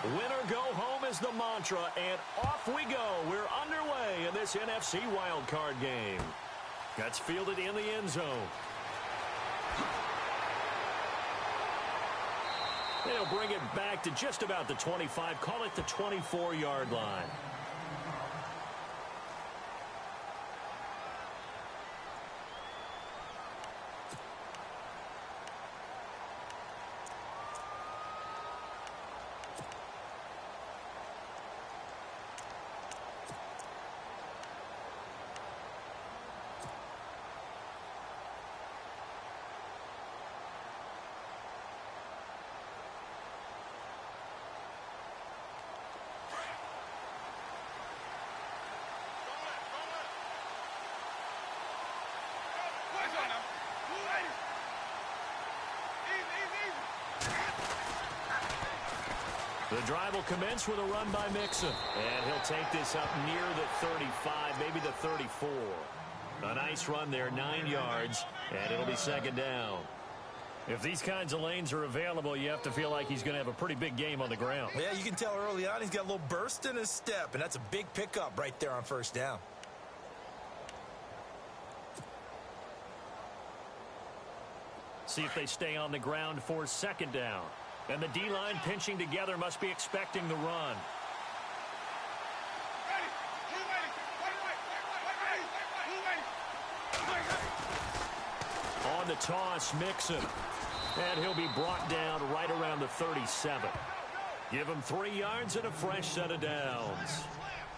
Win or go home is the mantra, and off we go. We're underway in this NFC wildcard game. That's fielded in the end zone. They'll bring it back to just about the 25. Call it the 24-yard line. The drive will commence with a run by Mixon. And he'll take this up near the 35, maybe the 34. A nice run there, 9 yards, and it'll be second down. If these kinds of lanes are available, you have to feel like he's going to have a pretty big game on the ground. Yeah, you can tell early on he's got a little burst in his step, and that's a big pickup right there on first down. See if they stay on the ground for second down. And the D-line pinching together must be expecting the run. On the toss, Mixon. And he'll be brought down right around the 37. Give him 3 yards and a fresh set of downs.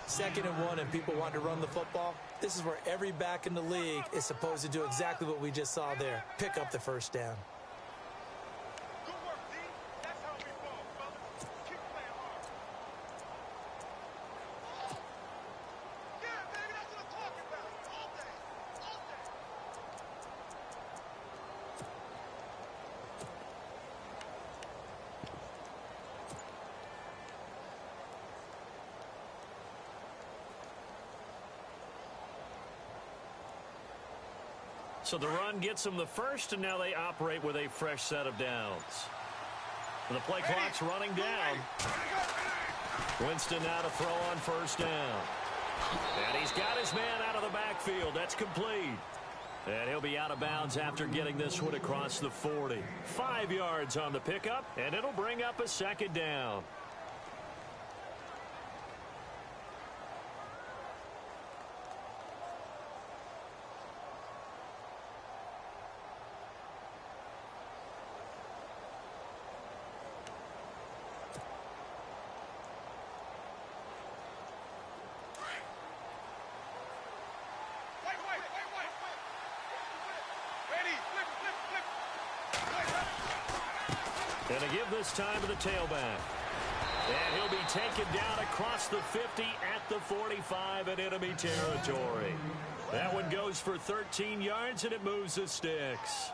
2nd and 1, and people want to run the football. This is where every back in the league is supposed to do exactly what we just saw there. Pick up the first down. So the run gets them the first, and now they operate with a fresh set of downs. And the play clock's running down. Winston now to throw on first down. And he's got his man out of the backfield. That's complete. And he'll be out of bounds after getting this one across the 40. 5 yards on the pickup, and it'll bring up a second down. And to give this time to the tailback. And he'll be taken down across the 50 at the 45 in enemy territory. That one goes for 13 yards, and it moves the sticks.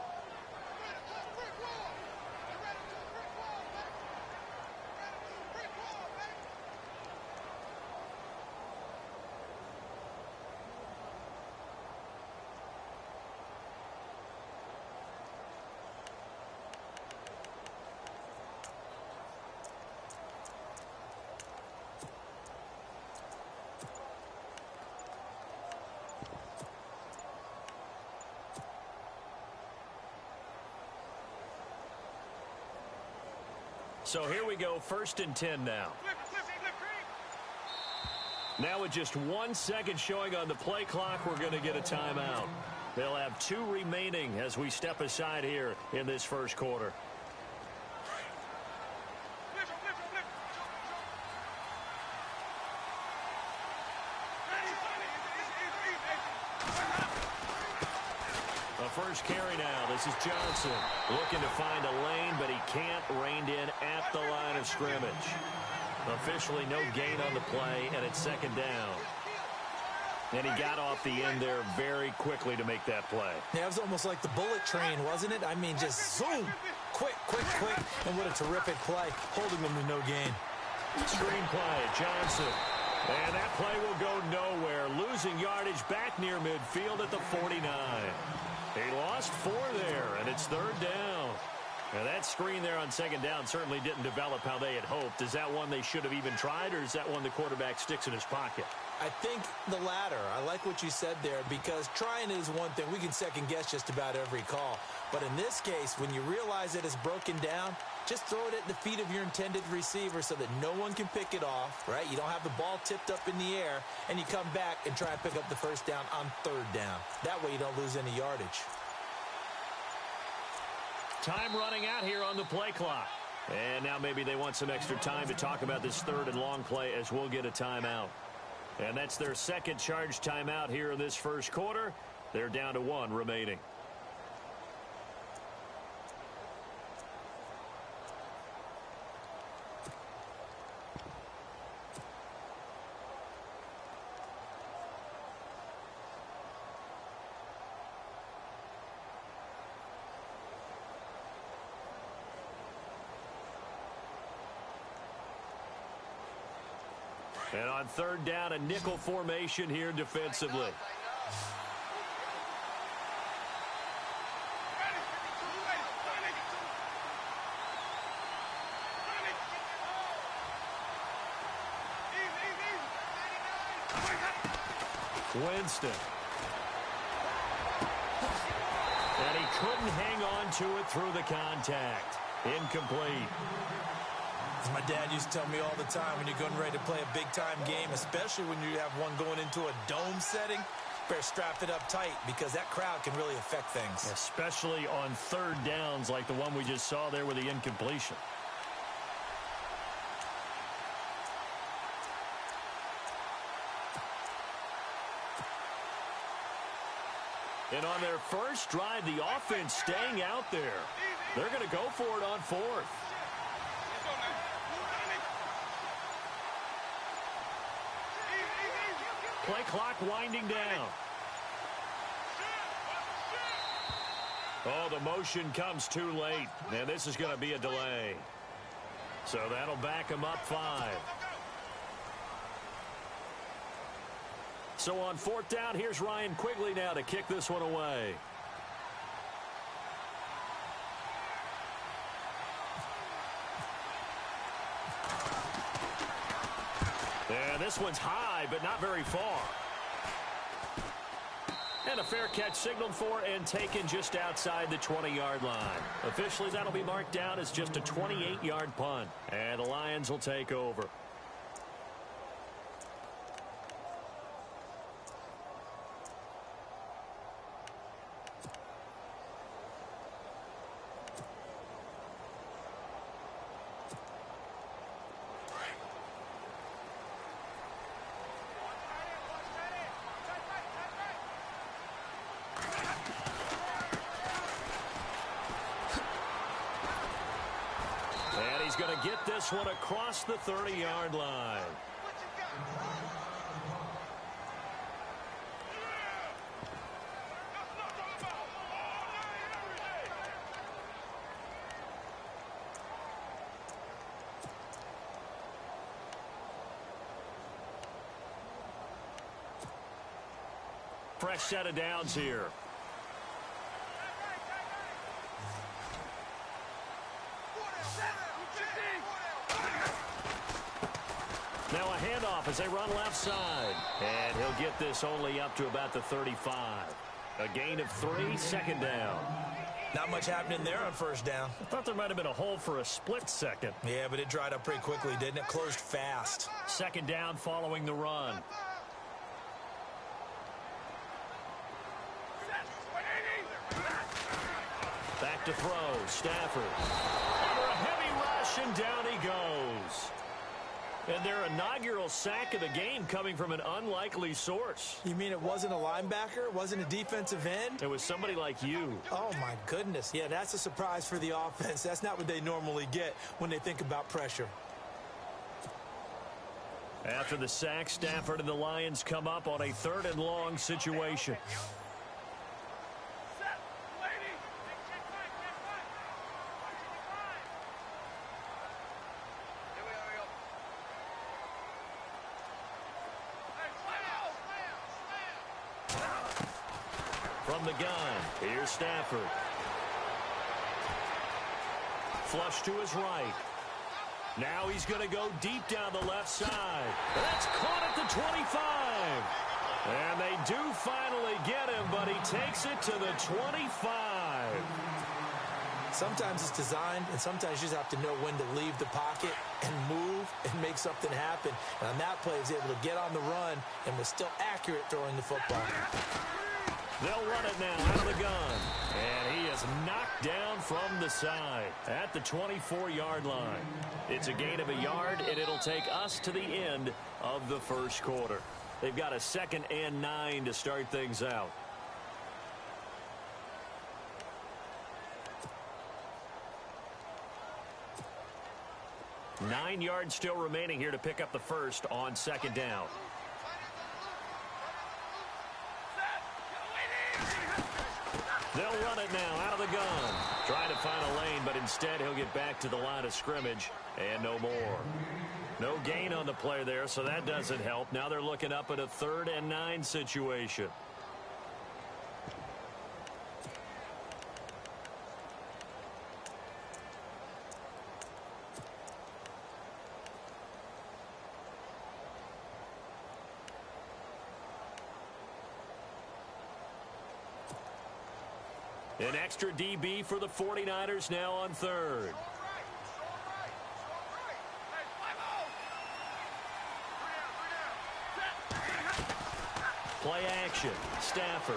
So here we go, 1st and 10 now. Now with just 1 second showing on the play clock, we're going to get a timeout. They'll have 2 remaining as we step aside here in this first quarter. First carry now. This is Johnson looking to find a lane, but he can't. Reined in at the line of scrimmage. Officially no gain on the play, and it's second down. And he got off the end there very quickly to make that play. Yeah, it was almost like the bullet train, wasn't it? I mean, just zoom. Quick, quick, quick. And what a terrific play, holding them to no gain. Screen play, Johnson. And that play will go nowhere. Losing yardage back near midfield at the 49. He lost 4 there, and it's 3rd down. Now that screen there on second down certainly didn't develop how they had hoped. Is that one they should have even tried, or is that one the quarterback sticks in his pocket? I think the latter. I like what you said there, because trying is one thing. We can second guess just about every call. But in this case, when you realize that it's broken down, just throw it at the feet of your intended receiver so that no one can pick it off, right? You don't have the ball tipped up in the air, and you come back and try and pick up the first down on third down. That way you don't lose any yardage. Time running out here on the play clock. And now maybe they want some extra time to talk about this third and long play, as we'll get a timeout. And that's their second charge timeout here in this first quarter. They're down to one remaining. And on third down, a nickel formation here defensively. Winston. And he couldn't hang on to it through the contact. Incomplete. As my dad used to tell me all the time, when you're getting ready to play a big-time game, especially when you have one going into a dome setting, better strap it up tight, because that crowd can really affect things. Especially on third downs like the one we just saw there with the incompletion. And on their first drive, the offense staying out there. They're going to go for it on fourth. Play clock winding down. Oh, the motion comes too late. And this is going to be a delay. So that'll back him up 5. So on fourth down, here's Ryan Quigley now to kick this one away. And this one's high, but not very far. And a fair catch signaled for and taken just outside the 20-yard line. Officially, that'll be marked down as just a 28-yard punt. And the Lions will take over. He's going to get this one across the 30-yard line. Fresh set of downs here. Now a handoff as they run left side. And he'll get this only up to about the 35. A gain of 3, second down. Not much happening there on first down. I thought there might have been a hole for a split second. Yeah, but it dried up pretty quickly, didn't it? Closed fast. Second down following the run. Back to throw. Stafford. Under a heavy rush, and down he goes. And their inaugural sack of the game coming from an unlikely source. You mean it wasn't a linebacker? It wasn't a defensive end? It was somebody like you. Oh, my goodness. Yeah, that's a surprise for the offense. That's not what they normally get when they think about pressure. After the sack, Stafford and the Lions come up on a third and long situation. From the gun, here's Stafford. Flush to his right. Now he's going to go deep down the left side. That's caught at the 25. And they do finally get him, but he takes it to the 25. Sometimes it's designed, and sometimes you just have to know when to leave the pocket and move and make something happen. And on that play, he was able to get on the run and was still accurate throwing the football. They'll run it now out of the gun. And he is knocked down from the side at the 24-yard line. It's a gain of a yard, and it'll take us to the end of the first quarter. They've got a 2nd and 9 to start things out. Nine yards still remaining here to pick up the first on 2nd down. They'll run it now out of the gun. Trying to find a lane, but instead he'll get back to the line of scrimmage and no more. No gain on the play there, so that doesn't help. Now they're looking up at a 3rd and 9 situation. An extra DB for the 49ers now on 3rd. Play action. Stafford.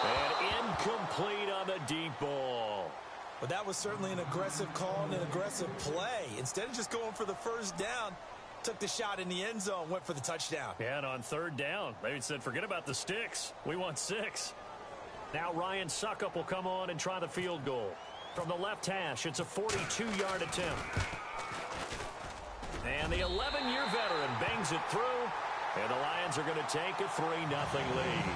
And incomplete on the deep ball. Well, that was certainly an aggressive call and an aggressive play. Instead of just going for the first down, took the shot in the end zone, went for the touchdown. Yeah, and on 3rd down, they said, forget about the sticks. We want 6. Now Ryan Suckup will come on and try the field goal. From the left hash, it's a 42-yard attempt. And the 11-year veteran bangs it through, and the Lions are going to take a 3-0 lead.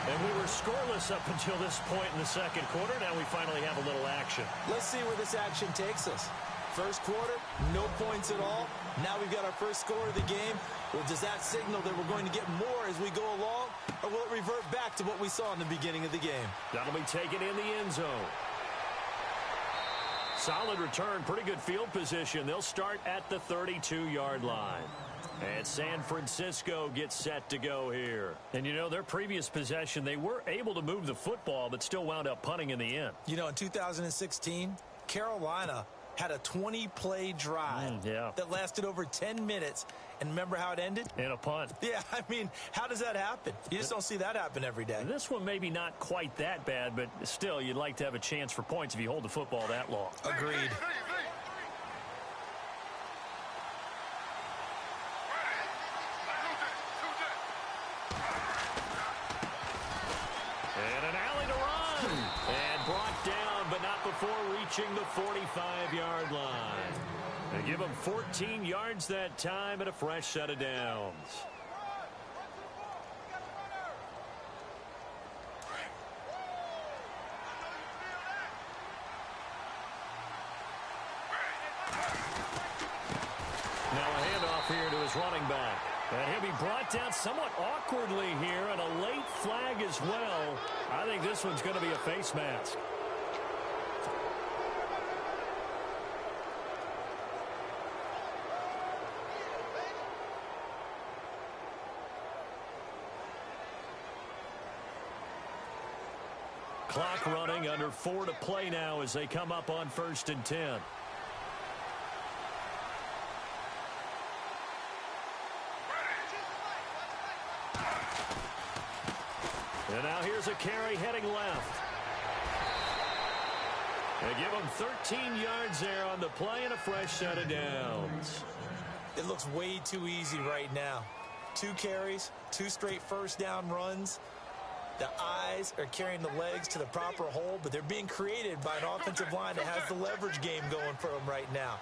And we were scoreless up until this point in the second quarter. Now we finally have a little action. Let's see where this action takes us. First quarter, no points at all. Now we've got our first score of the game. Well, does that signal that we're going to get more as we go along, or will it revert back to what we saw in the beginning of the game? That'll be taken in the end zone. Solid return, pretty good field position. They'll start at the 32-yard line. And San Francisco gets set to go here. And, you know, their previous possession, they were able to move the football, but still wound up punting in the end. You know, in 2016, Carolina had a 20-play drive that lasted over 10 minutes. And remember how it ended? In a punt. Yeah, I mean, how does that happen? You just don't see that happen every day. This one maybe not quite that bad, but still, you'd like to have a chance for points if you hold the football that long. Agreed. And an alley to run. And brought down, but not before reaching the 45-yard line. They give him 14 yards that time and a fresh set of downs. Now a handoff here to his running back. And he'll be brought down somewhat awkwardly here, and a late flag as well. I think this one's going to be a face mask. Clock running, under 4 to play now as they come up on 1st and 10. And now here's a carry heading left. They give him 13 yards there on the play and a fresh set of downs. It looks way too easy right now. 2 carries, 2 straight first down runs. The eyes are carrying the legs to the proper hole, but they're being created by an offensive line that has the leverage game going for them right now.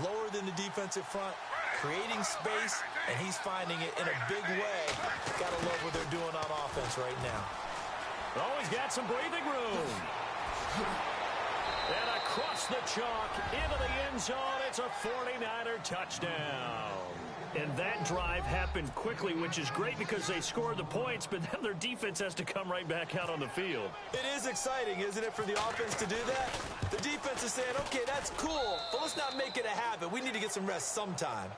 Lower than the defensive front, creating space, and he's finding it in a big way. Gotta love what they're doing on offense right now. Oh, he's got some breathing room. And across the chalk into the end zone, it's a 49er touchdown. And that drive happened quickly, which is great because they scored the points, but then their defense has to come right back out on the field. It is exciting, isn't it, for the offense to do that? The defense is saying, okay, that's cool, but let's not make it a habit. We need to get some rest sometime.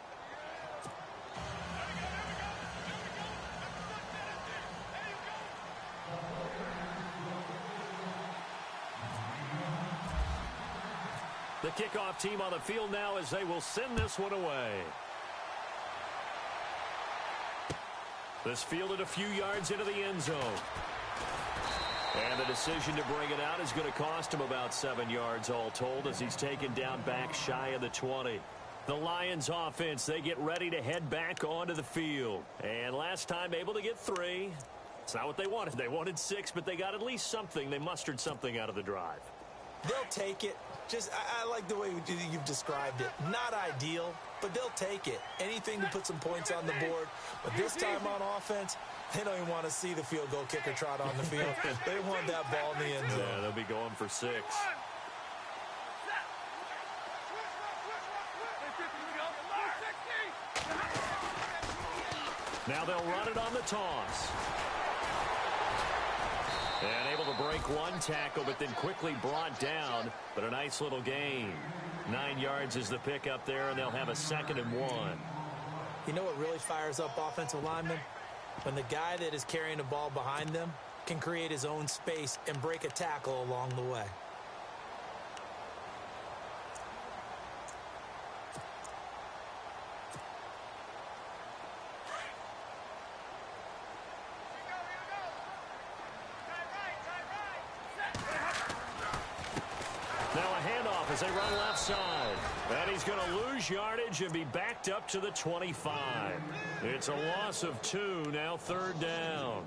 The kickoff team on the field now as they will send this one away. This fielded a few yards into the end zone. And the decision to bring it out is going to cost him about 7 yards all told as he's taken down back shy of the 20. The Lions offense, they get ready to head back onto the field. And last time able to get 3. It's not what they wanted. They wanted 6, but they got at least something. They mustered something out of the drive. They'll take it. I like the way you've described it. Not ideal, but they'll take it. Anything to put some points on the board. But this time on offense, they don't even want to see the field goal kicker trot on the field. They want that ball in the end zone. Yeah, they'll be going for 6. Now they'll run it on the toss. And able to break one tackle, but then quickly brought down. But a nice little gain. 9 yards is the pickup there, and they'll have a 2nd and 1. You know what really fires up offensive linemen? When the guy that is carrying the ball behind them can create his own space and break a tackle along the way. As they run left side. And he's going to lose yardage and be backed up to the 25. It's a loss of 2, now 3rd down.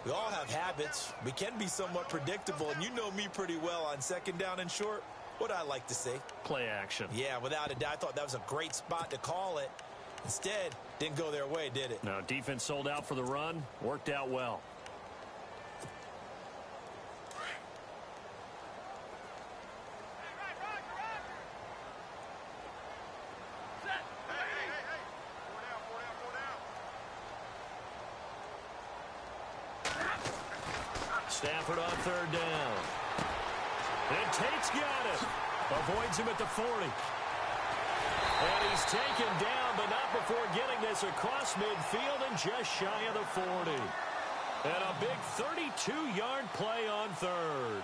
We all have habits. We can be somewhat predictable, and you know me pretty well on 2nd down and short. What I like to say? Play action. Yeah, without a doubt. I thought that was a great spot to call it. Instead, didn't go their way, did it? No, defense sold out for the run. Worked out well. Stafford on 3rd down. And Tate's got it. Avoids him at the 40. And he's taken down, but not before getting this across midfield and just shy of the 40. And a big 32-yard play on 3rd.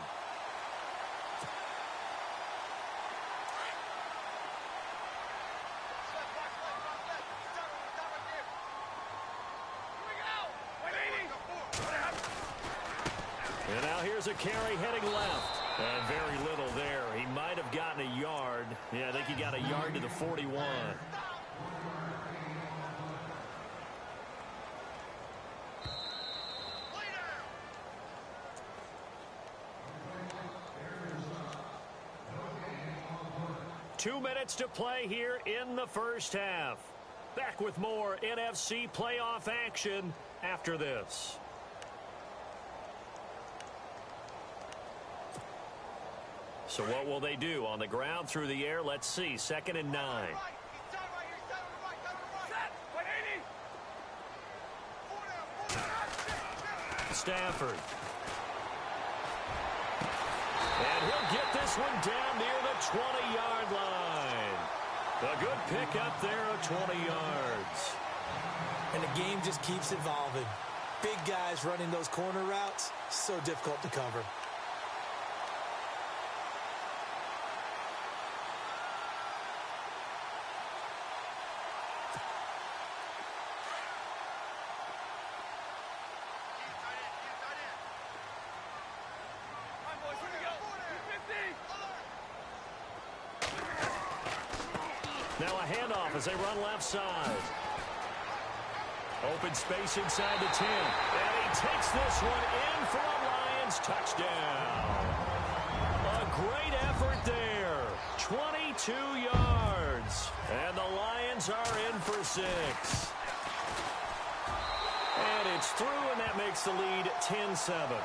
And now here's a carry heading left. And very little there. He might have gotten a yard. Yeah, I think he got a yard to the 41. Two minutes to play here in the first half. Back with more NFC playoff action after this. So what will they do? On the ground, through the air, let's see. 2nd and 9. Stafford. And he'll get this one down near the 20-yard line. A good pickup there of 20 yards. And the game just keeps evolving. Big guys running those corner routes, so difficult to cover. Now a handoff as they run left side. Open space inside the 10. And he takes this one in for a Lions touchdown. A great effort there. 22 yards. And the Lions are in for 6. And it's through, and that makes the lead 10-7.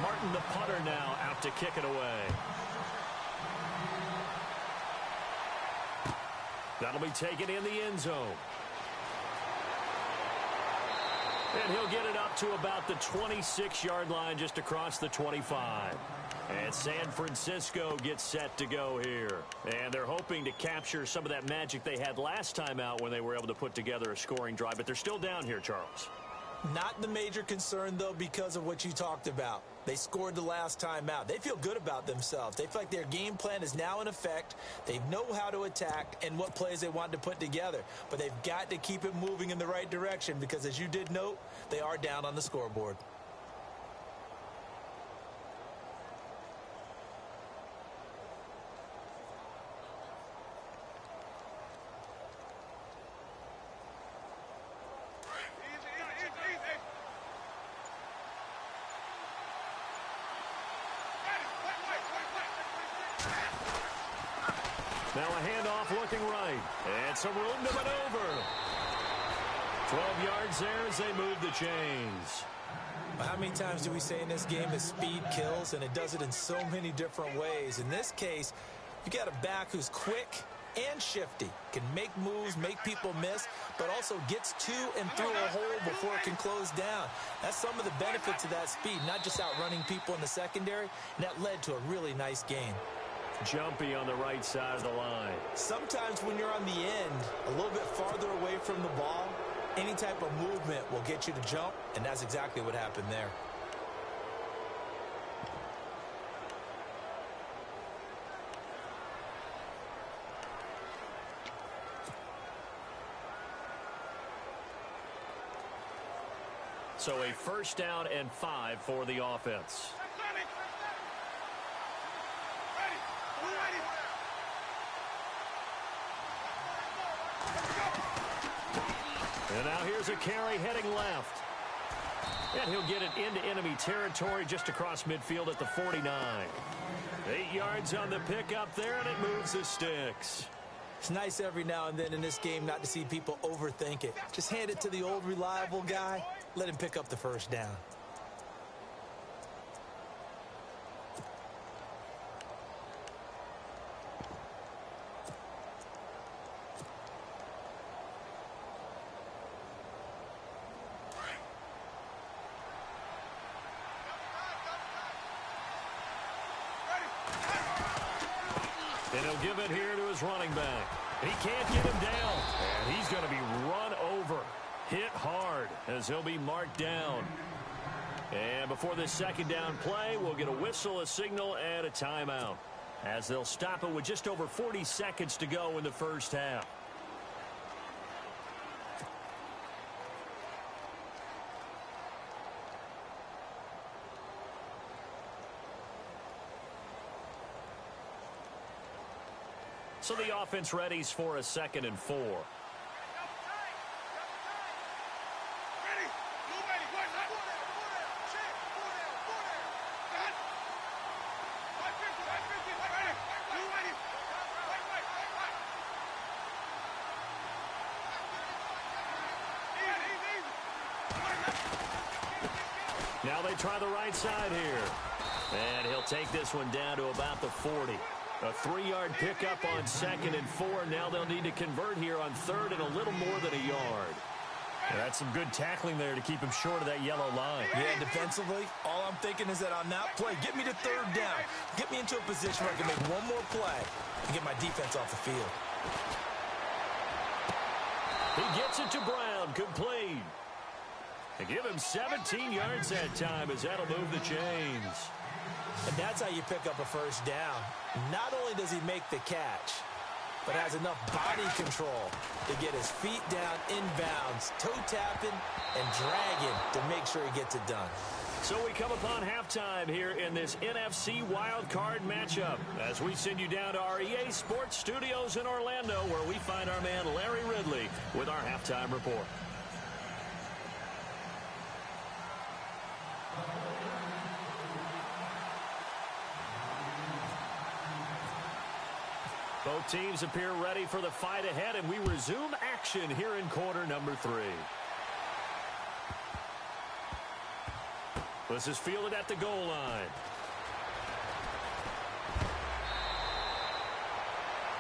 Martin, the punter, now out to kick it away. That'll be taken in the end zone. And he'll get it up to about the 26-yard line, just across the 25. And San Francisco gets set to go here. And they're hoping to capture some of that magic they had last time out when they were able to put together a scoring drive. But they're still down here, Charles. Not the major concern, though, because of what you talked about. They scored the last time out. They feel good about themselves. They feel like their game plan is now in effect. They know how to attack and what plays they want to put together. But they've got to keep it moving in the right direction because, as you did note, they are down on the scoreboard. Now a handoff looking right. And some room to maneuver. 12 yards there as they move the chains. How many times do we say in this game that speed kills, and it does it in so many different ways? In this case, you got a back who's quick and shifty, can make moves, make people miss, but also gets to and through a hole before it can close down. That's some of the benefits of that speed, not just outrunning people in the secondary, and that led to a really nice gain. Jumpy on the right side of the line. Sometimes when you're on the end, a little bit farther away from the ball, any type of movement will get you to jump, and that's exactly what happened there. So a first down and 5 for the offense. And now here's a carry heading left. And he'll get it into enemy territory just across midfield at the 49. 8 yards on the pickup there, and it moves the sticks. It's nice every now and then in this game not to see people overthink it. Just hand it to the old reliable guy. Let him pick up the first down. And he'll give it here to his running back. He can't get him down. And he's going to be run over. Hit hard as he'll be marked down. And before this second down play, we'll get a whistle, a signal, and a timeout, as they'll stop it with just over 40 seconds to go in the first half. So the offense readies for a 2nd and 4. Now they try the right side here. And he'll take this one down to about the 40. A 3-yard pickup on 2nd and 4. Now they'll need to convert here on 3rd and a little more than a yard. That's some good tackling there to keep him short of that yellow line. Yeah, defensively, all I'm thinking is that on that play, get me to 3rd down. Get me into a position where I can make one more play and get my defense off the field. He gets it to Brown, complete. They give him 17 yards that time, as that'll move the chains. And that's how you pick up a first down. Not only does he make the catch, but has enough body control to get his feet down inbounds, toe tapping and dragging to make sure he gets it done. So we come upon halftime here in this NFC wildcard matchup as we send you down to our EA Sports Studios in Orlando, where we find our man Larry Ridley with our halftime report. Both teams appear ready for the fight ahead, and we resume action here in quarter number 3. This is fielded at the goal line.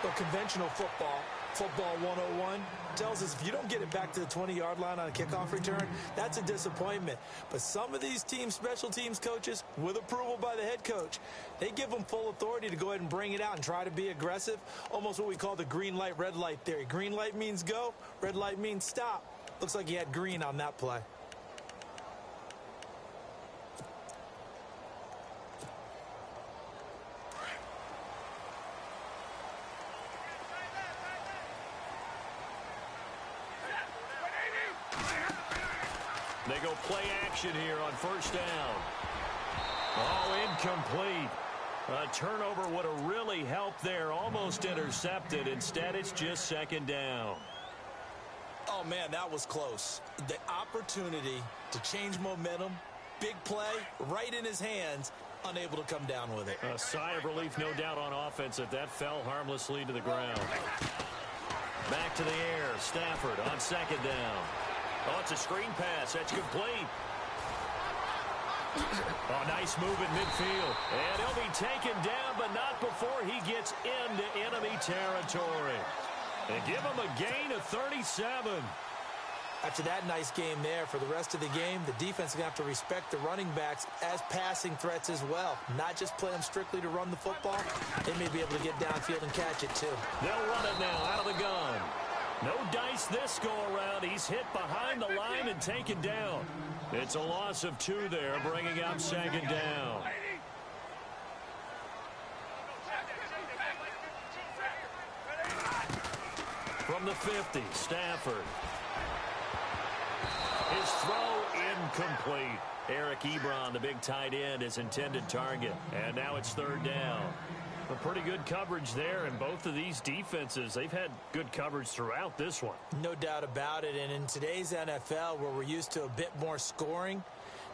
But conventional football 101, tells us if you don't get it back to the 20-yard line on a kickoff return, that's a disappointment. But some of these teams, special teams coaches, with approval by the head coach, they give them full authority to go ahead and bring it out and try to be aggressive, almost what we call the green light, red light theory. Green light means go, red light means stop. Looks like he had green on that play. They go play action here on first down. Oh, incomplete. A turnover would have really helped there. Almost intercepted. Instead, it's just second down. Oh, man, that was close. The opportunity to change momentum, big play, right in his hands, unable to come down with it. A sigh of relief, no doubt, on offense that fell harmlessly to the ground. Back to the air. Stafford on second down. Oh, it's a screen pass. That's complete. Oh, nice move in midfield. And he'll be taken down, but not before he gets into enemy territory. And give him a gain of 37. After that nice game there, for the rest of the game, the defense is going to have to respect the running backs as passing threats as well. Not just play them strictly to run the football. They may be able to get downfield and catch it, too. They'll run it now out of the gun. No dice this go-around. He's hit behind the line and taken down. It's a loss of 2 there, bringing up second down. From the 50, Stafford. His throw incomplete. Eric Ebron, the big tight end, his intended target. And now it's third down. A pretty good coverage there, and both of these defenses, they've had good coverage throughout this one. No doubt about it, and in today's NFL, where we're used to a bit more scoring,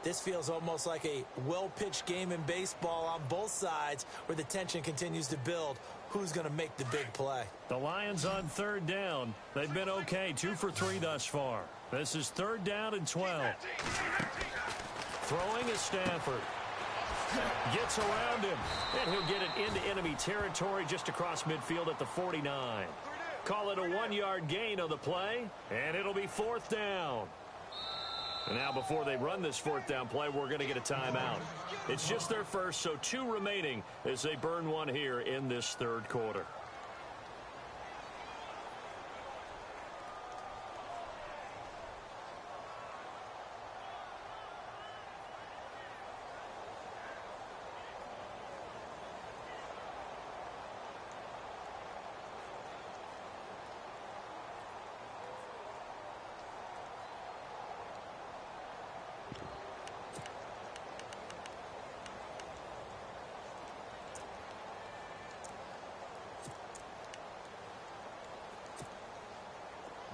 this feels almost like a well-pitched game in baseball on both sides, where the tension continues to build. Who's going to make the big play? The Lions on third down. They've been okay, 2 for 3 thus far. This is third down and 12. Throwing is Stafford. Gets around him, and he'll get it into enemy territory just across midfield at the 49. Call it a 1-yard gain on the play, and it'll be fourth down. And now before they run this fourth down play, we're going to get a timeout. It's just their first, so 2 remaining as they burn one here in this third quarter.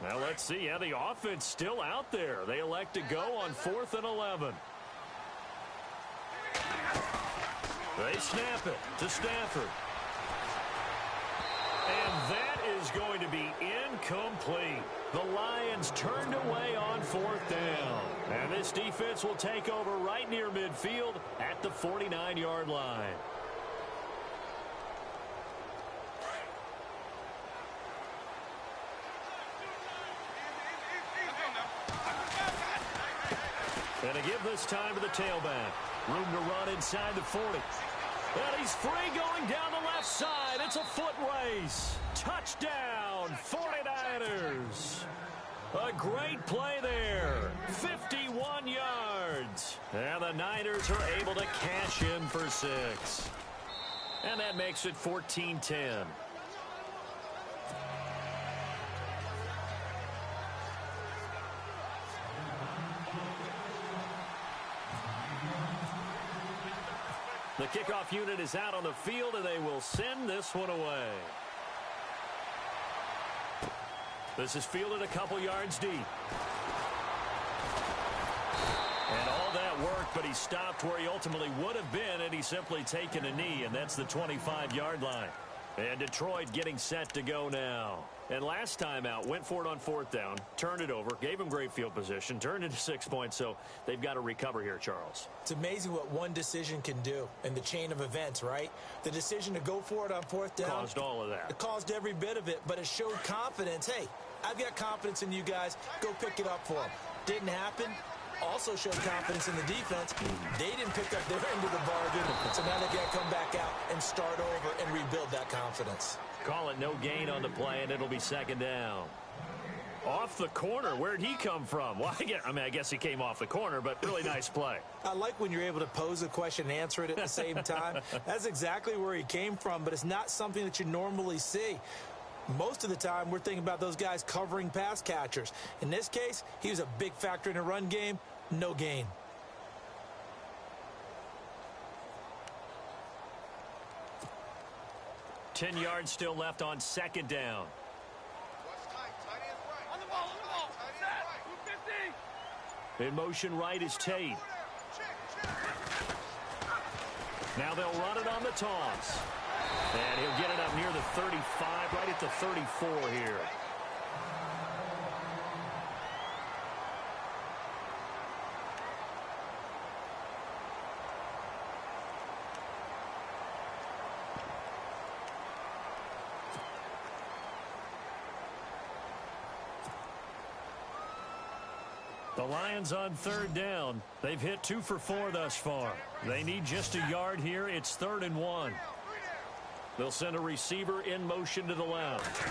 Now let's see how the offense still out there. They elect to go on 4th and 11. They snap it to Stafford. And that is going to be incomplete. The Lions turned away on 4th down. And this defense will take over right near midfield at the 49-yard line. And a give this time to the tailback. Room to run inside the 40. And he's free going down the left side. It's a foot race. Touchdown, 49ers. A great play there. 51 yards. And the Niners are able to cash in for 6. And that makes it 14-10. The kickoff unit is out on the field, and they will send this one away. This is fielded a couple yards deep. And all that work, but he stopped where he ultimately would have been, and he's simply taken a knee, and that's the 25-yard line. And Detroit getting set to go now. And last time out, went for it on fourth down, turned it over, gave them great field position, turned into 6 points, so they've got to recover here, Charles. It's amazing what one decision can do in the chain of events, right? The decision to go for it on fourth down. Caused all of that. It caused every bit of it, but it showed confidence. Hey, I've got confidence in you guys. Go pick it up for them. Didn't happen. Also showed confidence in the defense. They didn't pick up their end of the bargain, so now they got to come back out and start over and rebuild that confidence. Call it no gain on the play, and it'll be second down. Off the corner. Where'd he come from? Well, I guess he came off the corner, but really nice play. I like when you're able to pose a question and answer it at the same time. That's exactly where he came from, but it's not something that you normally see. Most of the time, we're thinking about those guys covering pass catchers. In this case, he was a big factor in the run game. No gain. Ten yards still left on second down. On the ball. Set. 250. In motion right is Tate. Now they'll run it on the toss. And he'll get it up near the 35, right at the 34 here. The Lions on third down. They've hit 2 for 4 thus far. They need just a yard here. It's 3rd and 1. They'll send a receiver in motion to the left.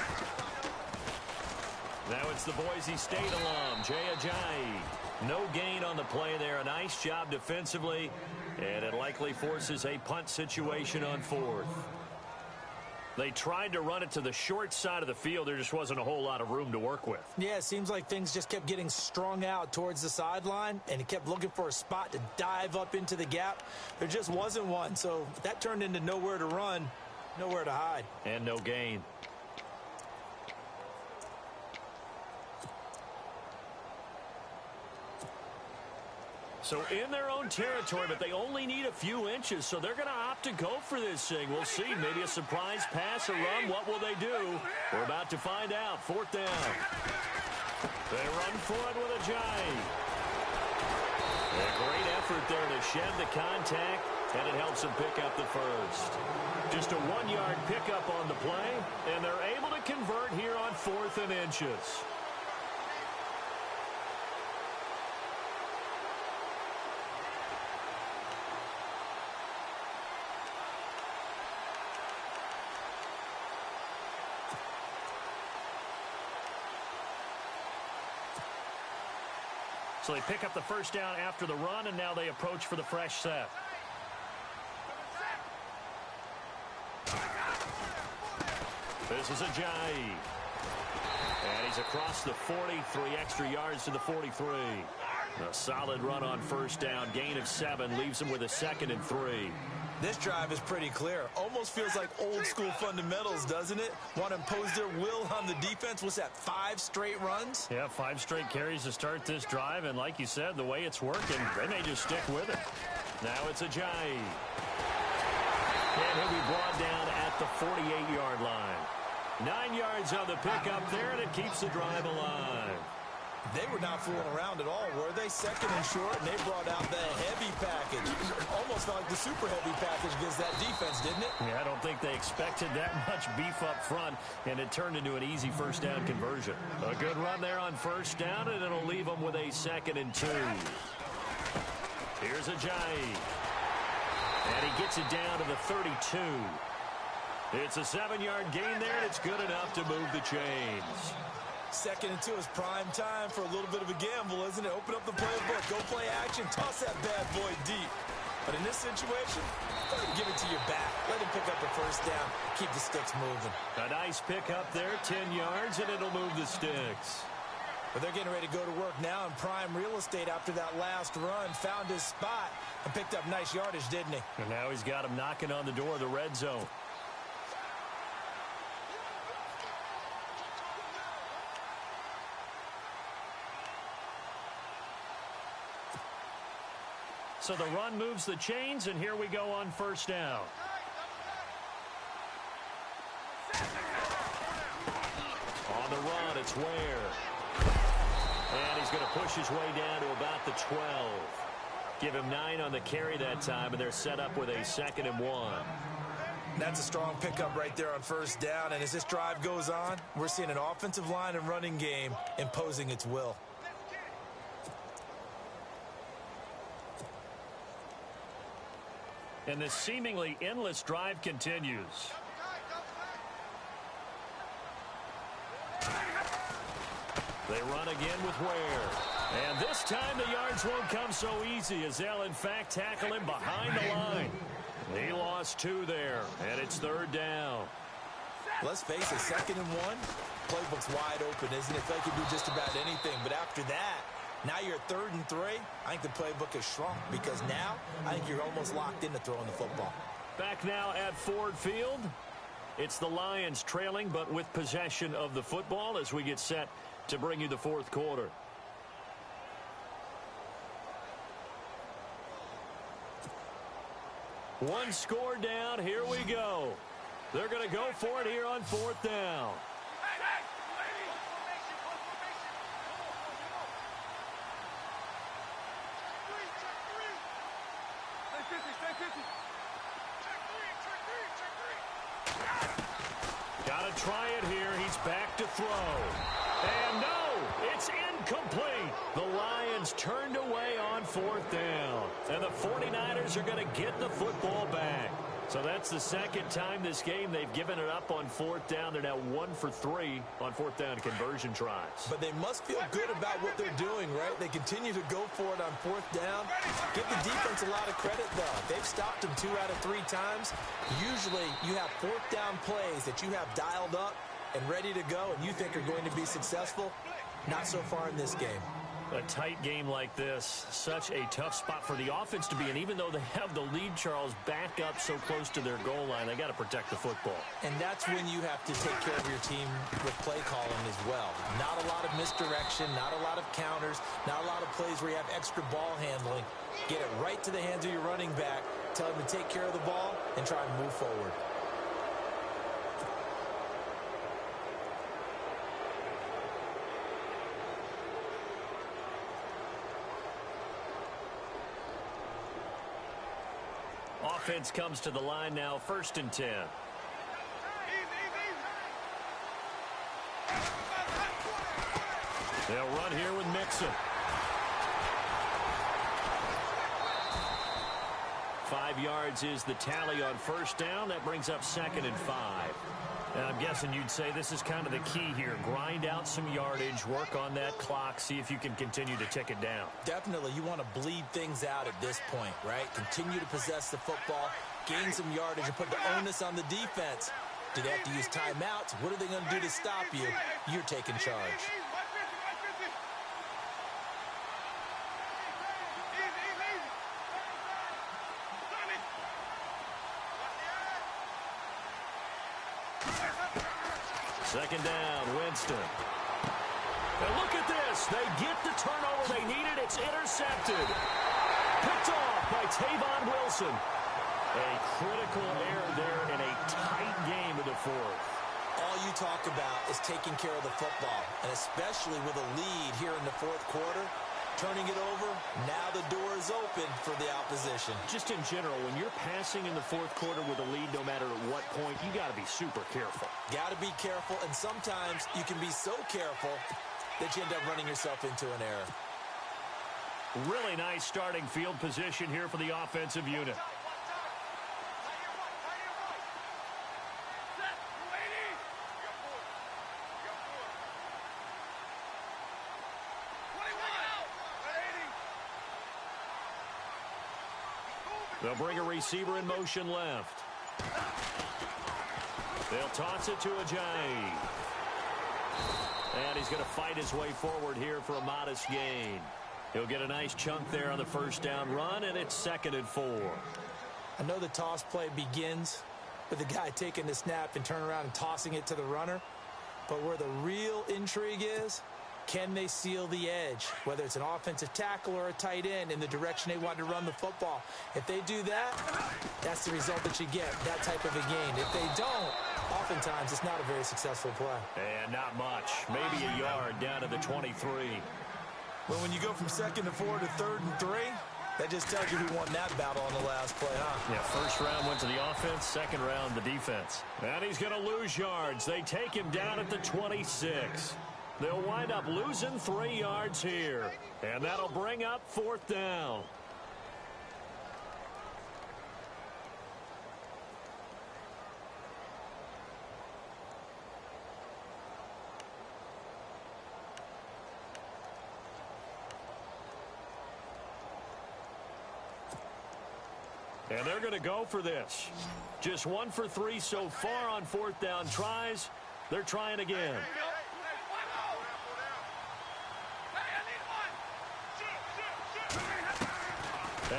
Now it's the Boise State alum, Jay Ajayi. No gain on the play there. A nice job defensively, and it likely forces a punt situation on 4th. They tried to run it to the short side of the field. There just wasn't a whole lot of room to work with. Yeah, it seems like things just kept getting strung out towards the sideline, and he kept looking for a spot to dive up into the gap. There just wasn't one, so that turned into nowhere to run. Nowhere to hide. And no gain. So in their own territory, but they only need a few inches, so they're going to opt to go for this thing. We'll see. Maybe a surprise pass or run. What will they do? We're about to find out. 4th down. They run for it with Ajayi. A great effort there to shed the contact, and it helps them pick up the first. Just a 1-yard pickup on the play, and they're able to convert here on 4th and inches. So they pick up the first down after the run, and now they approach for the fresh set. This is Ajayi. And he's across the 40, 3 extra yards to the 43. A solid run on first down. Gain of 7 leaves him with a 2nd and 3. This drive is pretty clear. Almost feels like old school fundamentals, doesn't it? Want to impose their will on the defense. What's that, 5 straight runs? Yeah, 5 straight carries to start this drive. And like you said, the way it's working, they may just stick with it. Now it's Ajayi. And he'll be brought down at the 48-yard line. 9 yards on the pickup there, and it keeps the drive alive. They were not fooling around at all, were they? 2nd and short, and they brought out the heavy package. Almost felt like the super heavy package against that defense, didn't it? Yeah, I don't think they expected that much beef up front, and it turned into an easy first down conversion. A good run there on first down, and it'll leave them with a 2nd and 2. Here's Ajayi. And he gets it down to the 32. It's a 7-yard gain there, and it's good enough to move the chains. 2nd and 2 is prime time for a little bit of a gamble, isn't it? Open up the playbook, go play action, toss that bad boy deep. But in this situation, go ahead and give it to your back. Let him pick up the first down, keep the sticks moving. A nice pickup there, 10 yards, and it'll move the sticks. But they're getting ready to go to work now in prime real estate after that last run. Found his spot and picked up nice yardage, didn't he? And now he's got him knocking on the door of the red zone. So the run moves the chains, and here we go on first down. On the run, it's Ware. And he's going to push his way down to about the 12. Give him 9 on the carry that time, and they're set up with a 2nd and 1. That's a strong pickup right there on first down, and as this drive goes on, we're seeing an offensive line and running game imposing its will. And this seemingly endless drive continues. They run again with Ware. And this time the yards won't come so easy as they'll, in fact, tackle him behind the line. He lost 2 there, and it's 3rd down. Let's face it, 2nd and 1, playbook's wide open, isn't it? They could do just about anything. But after that, now you're 3rd and 3. I think the playbook has shrunk because now I think you're almost locked into throwing the football. Back now at Ford Field. It's the Lions trailing, but with possession of the football as we get set to bring you the 4th quarter. One score down. Here we go. They're going to go for it here on 4th down. Got to try it here. He's back to throw. And no, it's incomplete. The Lions turned away on 4th down. And the 49ers are going to get the football back. So that's the 2nd time this game they've given it up on 4th down. They're now 1 for 3 on 4th down conversion tries. But they must feel good about what they're doing, right? They continue to go for it on 4th down. Give the defense a lot of credit, though. They've stopped them 2 out of 3 times. Usually you have 4th down plays that you have dialed up and ready to go and you think are going to be successful. Not so far in this game. A tight game like this, such a tough spot for the offense to be in. Even though they have the lead, Charles, back up so close to their goal line, they got to protect the football. And that's when you have to take care of your team with play calling as well. Not a lot of misdirection, not a lot of counters, not a lot of plays where you have extra ball handling. Get it right to the hands of your running back, tell him to take care of the ball, and try and move forward. Offense comes to the line now, 1st and 10. They'll run here with Mixon. 5 yards is the tally on 1st down. That brings up 2nd and 5. And I'm guessing you'd say this is kind of the key here. Grind out some yardage, work on that clock, see if you can continue to tick it down. Definitely. You want to bleed things out at this point, right? Continue to possess the football, gain some yardage, and put the onus on the defense. Do they have to use timeouts? What are they going to do to stop you? You're taking charge. Second down, Winston. And look at this. They get the turnover they needed. It's intercepted. Picked off by Tavon Wilson. A critical error there in a tight game of the 4th. All you talk about is taking care of the football, and especially with a lead here in the 4th quarter. Turning it over, now the door is open for the opposition. Just in general, when you're passing in the 4th quarter with a lead, no matter at what point, you got to be super careful. Got to be careful, and sometimes you can be so careful that you end up running yourself into an error. Really nice starting field position here for the offensive unit. They'll bring a receiver in motion left. They'll toss it to Ajayi. And he's going to fight his way forward here for a modest gain. He'll get a nice chunk there on the 1st down run, and it's 2nd and 4. I know the toss play begins with the guy taking the snap and turning around and tossing it to the runner. But where the real intrigue is Can they seal the edge, whether it's an offensive tackle or a tight end, in the direction they want to run the football? If they do that, that's the result that you get, that type of a gain. If they don't, oftentimes it's not a very successful play. And not much. Maybe a yard down to the 23. Well, when you go from 2nd to 4 to 3rd and 3, that just tells you who won that battle on the last play, huh? Yeah, first round went to the offense, second round the defense. And he's going to lose yards. They take him down at the 26. They'll wind up losing 3 yards here. And that'll bring up 4th down. And they're going to go for this. Just 1 for 3 so far on 4th down tries. They're trying again.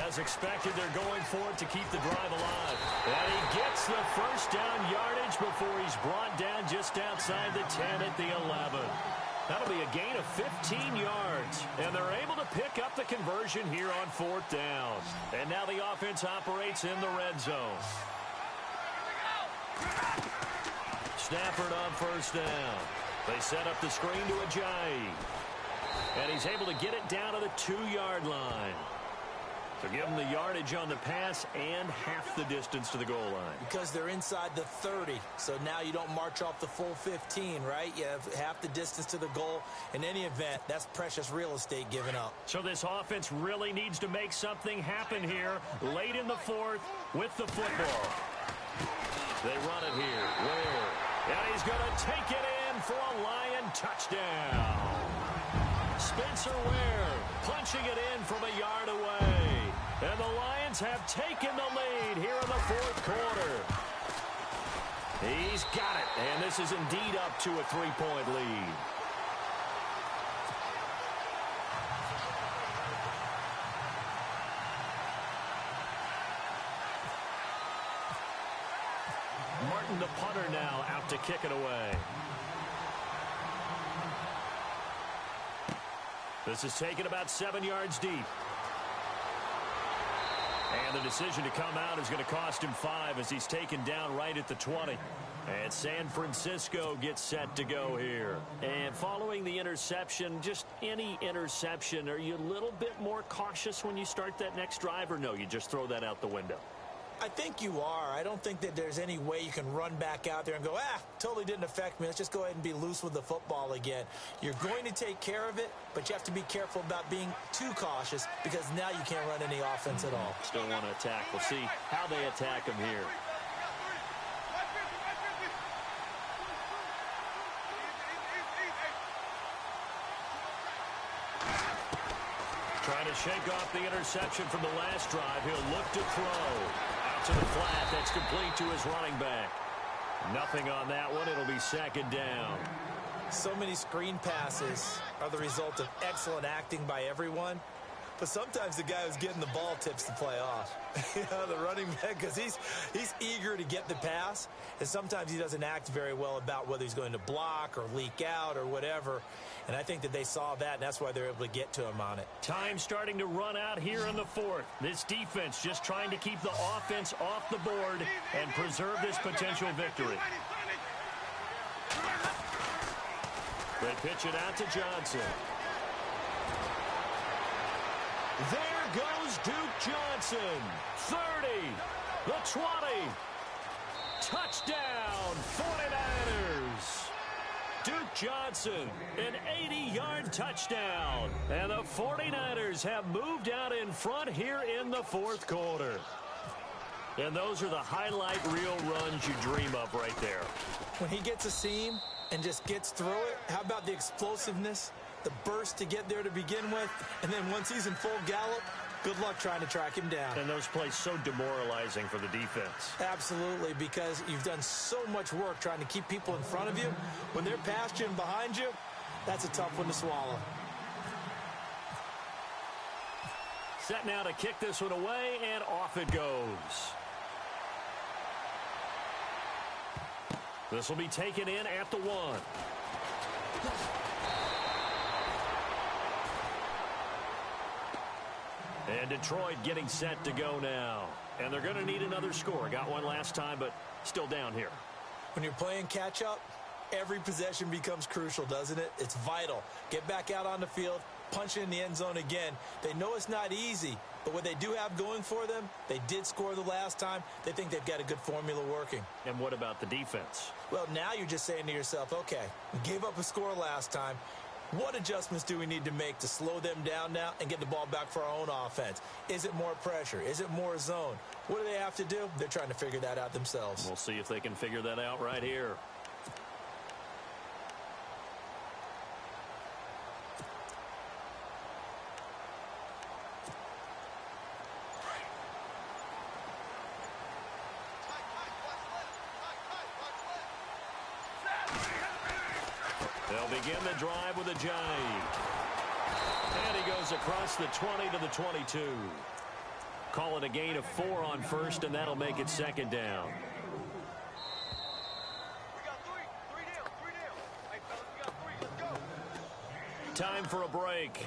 As expected, they're going for it to keep the drive alive. And he gets the first down yardage before he's brought down just outside the 10 at the 11. That'll be a gain of 15 yards. And they're able to pick up the conversion here on 4th down. And now the offense operates in the red zone. Stafford on 1st down. They set up the screen to Ajayi. And he's able to get it down to the 2-yard line. So give them the yardage on the pass and half the distance to the goal line. Because they're inside the 30, so now you don't march off the full 15, right? You have half the distance to the goal. In any event, that's precious real estate given up. So this offense really needs to make something happen here late in the 4th with the football. They run it here. Ware. And he's going to take it in for a Lion touchdown. Spencer Ware punching it in from a yard away. And the Lions have taken the lead here in the 4th quarter. He's got it, and this is indeed up to a 3-point lead. Martin, the punter, now out to kick it away. This is taken about 7 yards deep. And the decision to come out is going to cost him 5 as he's taken down right at the 20. And San Francisco gets set to go here. And following the interception, just any interception, are you a little bit more cautious when you start that next drive, or no, you just throw that out the window? I think you are. I don't think that there's any way you can run back out there and go, totally didn't affect me. Let's just go ahead and be loose with the football again. You're going to take care of it, but you have to be careful about being too cautious because now you can't run any offense at all. Still want to attack. We'll see how they attack him here. Trying to shake off the interception from the last drive. He'll look to throw. Out to the flat. That's complete to his running back. Nothing on that one. It'll be 2nd down. So many screen passes are the result of excellent acting by everyone. But sometimes the guy who's getting the ball tips the play off. The running back, because he's eager to get the pass, and sometimes he doesn't act very well about whether he's going to block or leak out or whatever. And I think that they saw that, and that's why they're able to get to him on it. Time starting to run out here in the 4th. This defense just trying to keep the offense off the board and preserve this potential victory. They pitch it out to Johnson. There goes Duke Johnson. 30, the 20. Touchdown, 49ers. Duke Johnson, an 80-yard touchdown. And the 49ers have moved out in front here in the 4th quarter. And those are the highlight reel runs you dream of right there. When he gets a seam and just gets through it, how about the explosiveness, the burst to get there to begin with, and then once he's in full gallop, good luck trying to track him down. And those plays so demoralizing for the defense. Absolutely, because you've done so much work trying to keep people in front of you. When they're past you and behind you, that's a tough one to swallow. Set now to kick this one away, and off it goes. This will be taken in at the 1. And Detroit getting set to go now. And they're going to need another score. Got one last time, but still down here. When you're playing catch-up, every possession becomes crucial, doesn't it? It's vital. Get back out on the field, punch it in the end zone again. They know it's not easy, but what they do have going for them, they did score the last time. They think they've got a good formula working. And what about the defense? Well, now you're just saying to yourself, okay, we gave up a score last time. What adjustments do we need to make to slow them down now and get the ball back for our own offense? Is it more pressure? Is it more zone? What do they have to do? They're trying to figure that out themselves. We'll see if they can figure that out right here. They'll begin the drive with a jive. And he goes across the 20 to the 22. Call it a gain of 4 on first, and that'll make it second down. We got three down. Hey, fellas, we got 3. Let's go. Time for a break.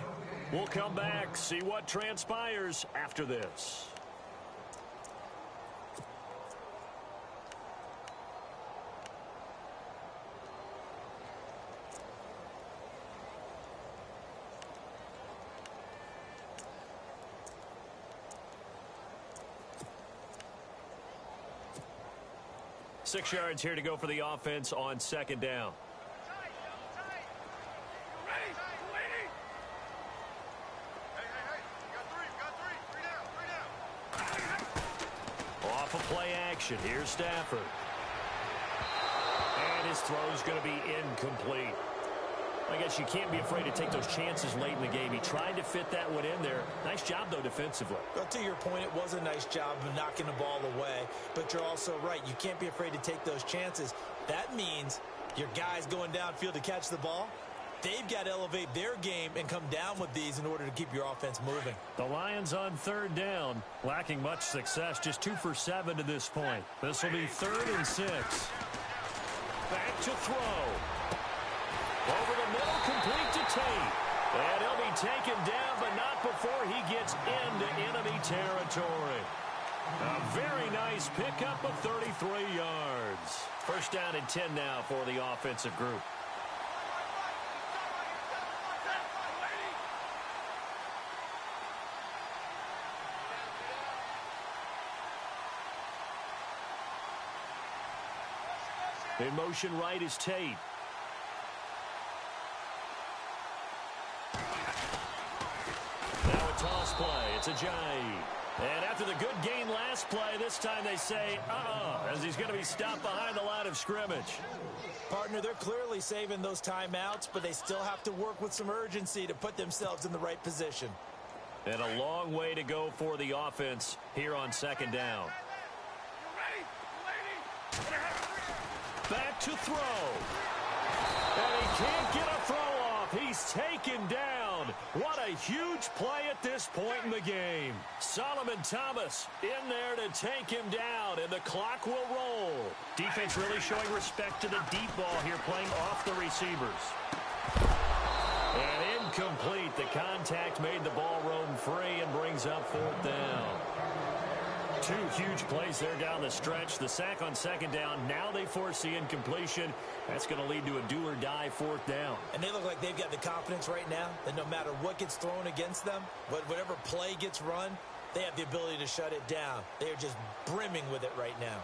We'll come back, see what transpires after this. Six yards here to go for the offense on second down. Off of play action. Here's Stafford. And his throw's going to be incomplete. I guess you can't be afraid to take those chances late in the game. He tried to fit that one in there. Nice job, though, defensively. Well, to your point, it was a nice job of knocking the ball away. But you're also right. You can't be afraid to take those chances. That means your guys going downfield to catch the ball, they've got to elevate their game and come down with these in order to keep your offense moving. The Lions on third down, lacking much success, just 2 for 7 to this point. This will be 3rd and 6. Back to throw. Over the middle, complete to Tate. And he'll be taken down, but not before he gets into enemy territory. A very nice pickup of 33 yards. First down and 10 now for the offensive group. In motion right is Tate. Now a toss play. It's a jive. And after the good gain last play, this time they say, as he's going to be stopped behind the line of scrimmage. Partner, they're clearly saving those timeouts, but they still have to work with some urgency to put themselves in the right position. And a long way to go for the offense here on second down. Back to throw. And he can't get a throw off. He's taken down. What a huge play at this point in the game. Solomon Thomas in there to take him down, and the clock will roll. Defense really showing respect to the deep ball here, playing off the receivers. And incomplete. The contact made the ball roam free and brings up 4th down. 2 huge plays there down the stretch. The sack on second down. Now they force the incompletion. That's going to lead to a do-or-die 4th down. And they look like they've got the confidence right now that no matter what gets thrown against them, whatever play gets run, they have the ability to shut it down. They are just brimming with it right now.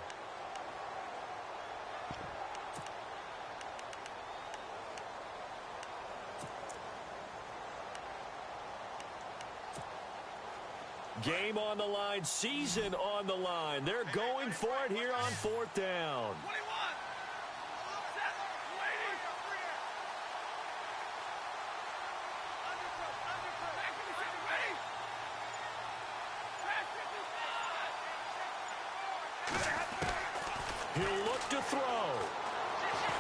Game on the line, season on the line. They're going for it here on 4th down. He'll look to throw.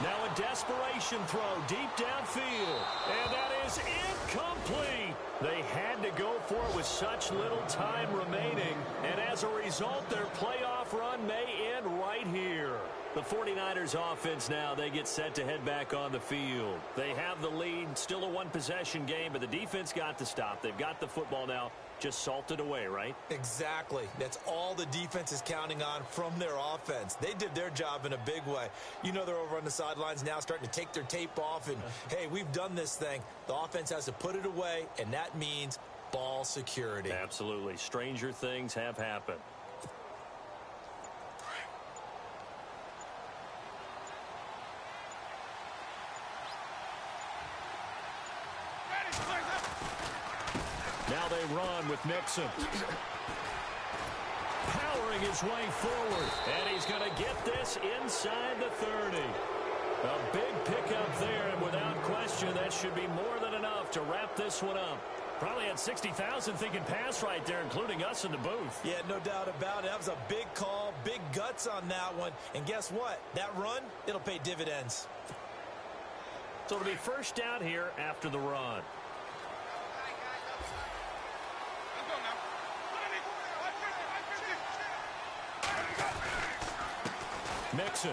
Now a desperation throw deep downfield. And that is incomplete. They had to go for it with such little time remaining. And as a result, their playoff playoff run may end right here. The 49ers offense now, they get set to head back on the field. They have the lead, still a one-possession game, but the defense got to stop. They've got the football now, just salted away, right? Exactly. That's all the defense is counting on from their offense. They did their job in a big way. You know they're over on the sidelines now starting to take their tape off, and, hey, we've done this thing. The offense has to put it away, and that means ball security. Absolutely. Stranger things have happened. Now they run with Mixon. Powering his way forward. And he's going to get this inside the 30. A big pickup there, and without question, that should be more than enough to wrap this one up. Probably had 60,000 thinking pass right there, including us in the booth. Yeah, no doubt about it. That was a big call, big guts on that one. And guess what? That run, it'll pay dividends. So it'll be first down here after the run. Mixon.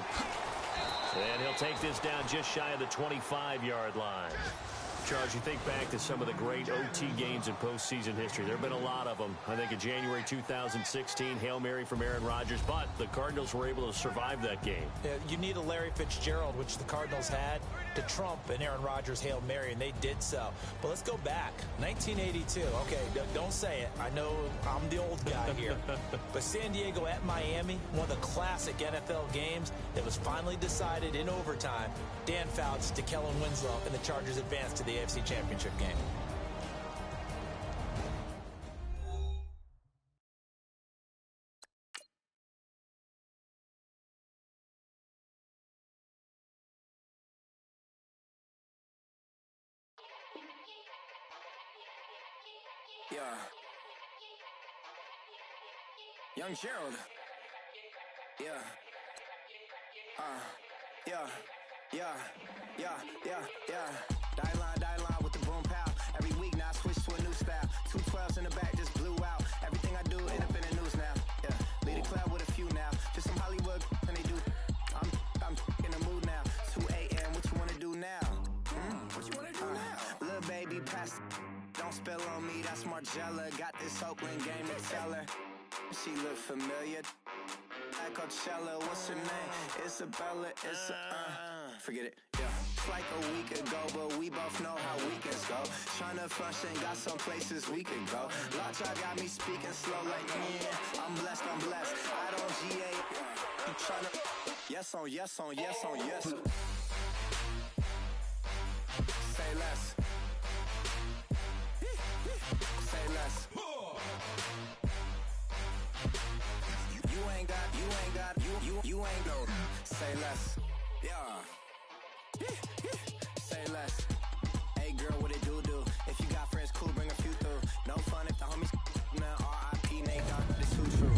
And he'll take this down just shy of the 25-yard line. Charles, you think back to some of the great OT games in postseason history. There have been a lot of them. I think in January 2016, Hail Mary from Aaron Rodgers, but the Cardinals were able to survive that game. Yeah, you need a Larry Fitzgerald, which the Cardinals had, to trump an Aaron Rodgers Hail Mary, and they did so. But let's go back. 1982. Okay, don't say it. I know I'm the old guy here. But San Diego at Miami, one of the classic NFL games that was finally decided in overtime. Dan Fouts to Kellen Winslow, and the Chargers advanced to the AFC Championship game. Yeah. Young Gerald. Yeah. Yeah. Die line with the boom pow. Every week now I switch to a new style. 212s in the back just blew out. Everything I do end up in the news now. Yeah. Lead a club with a few now. Just some Hollywood and they do. I'm in the mood now. 2 a.m. What you wanna do now? What you wanna do now? Little baby pass. Don't spill on me, that's Margella. Got this Oakland game to tell her. She look familiar. At Coachella, what's her name? Isabella, forget it, yeah. It's like a week ago, but we both know how weekends go. Tryna function, got some places we could go. Lot y'all got me speaking slow like, yeah. I'm blessed. I don't GA. You tryna, yes on yes. Say less. Say less. You ain't go. Say less. Yeah. Say less. Hey girl, what it do? If you got friends, cool, bring a few through. No fun if the homies now R.I.P. Nate Dogg, this too true.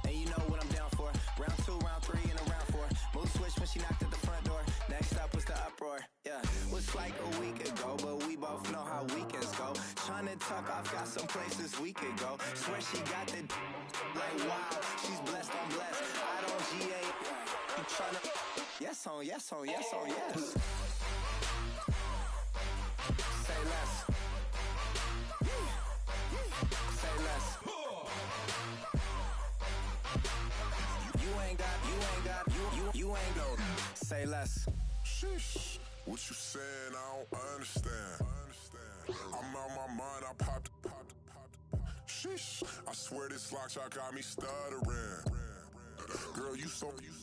And you know what I'm down for. Round 2, round 3, and a round 4. Mood switch when she knocked at the front door. Next up was the uproar. Yeah, was like a week ago, but we both know how weekends go. Tryna tuck off, got some places we could go. Swear she got the like wow, she's blessed, I'm blessed. I don't GA. You tryna yes on yes. Say less. Say less. You ain't go. Say less. Sheesh. What you saying? I don't understand. I'm out my mind. I popped. Sheesh. I swear this lock y'all got me stuttering. Girl, you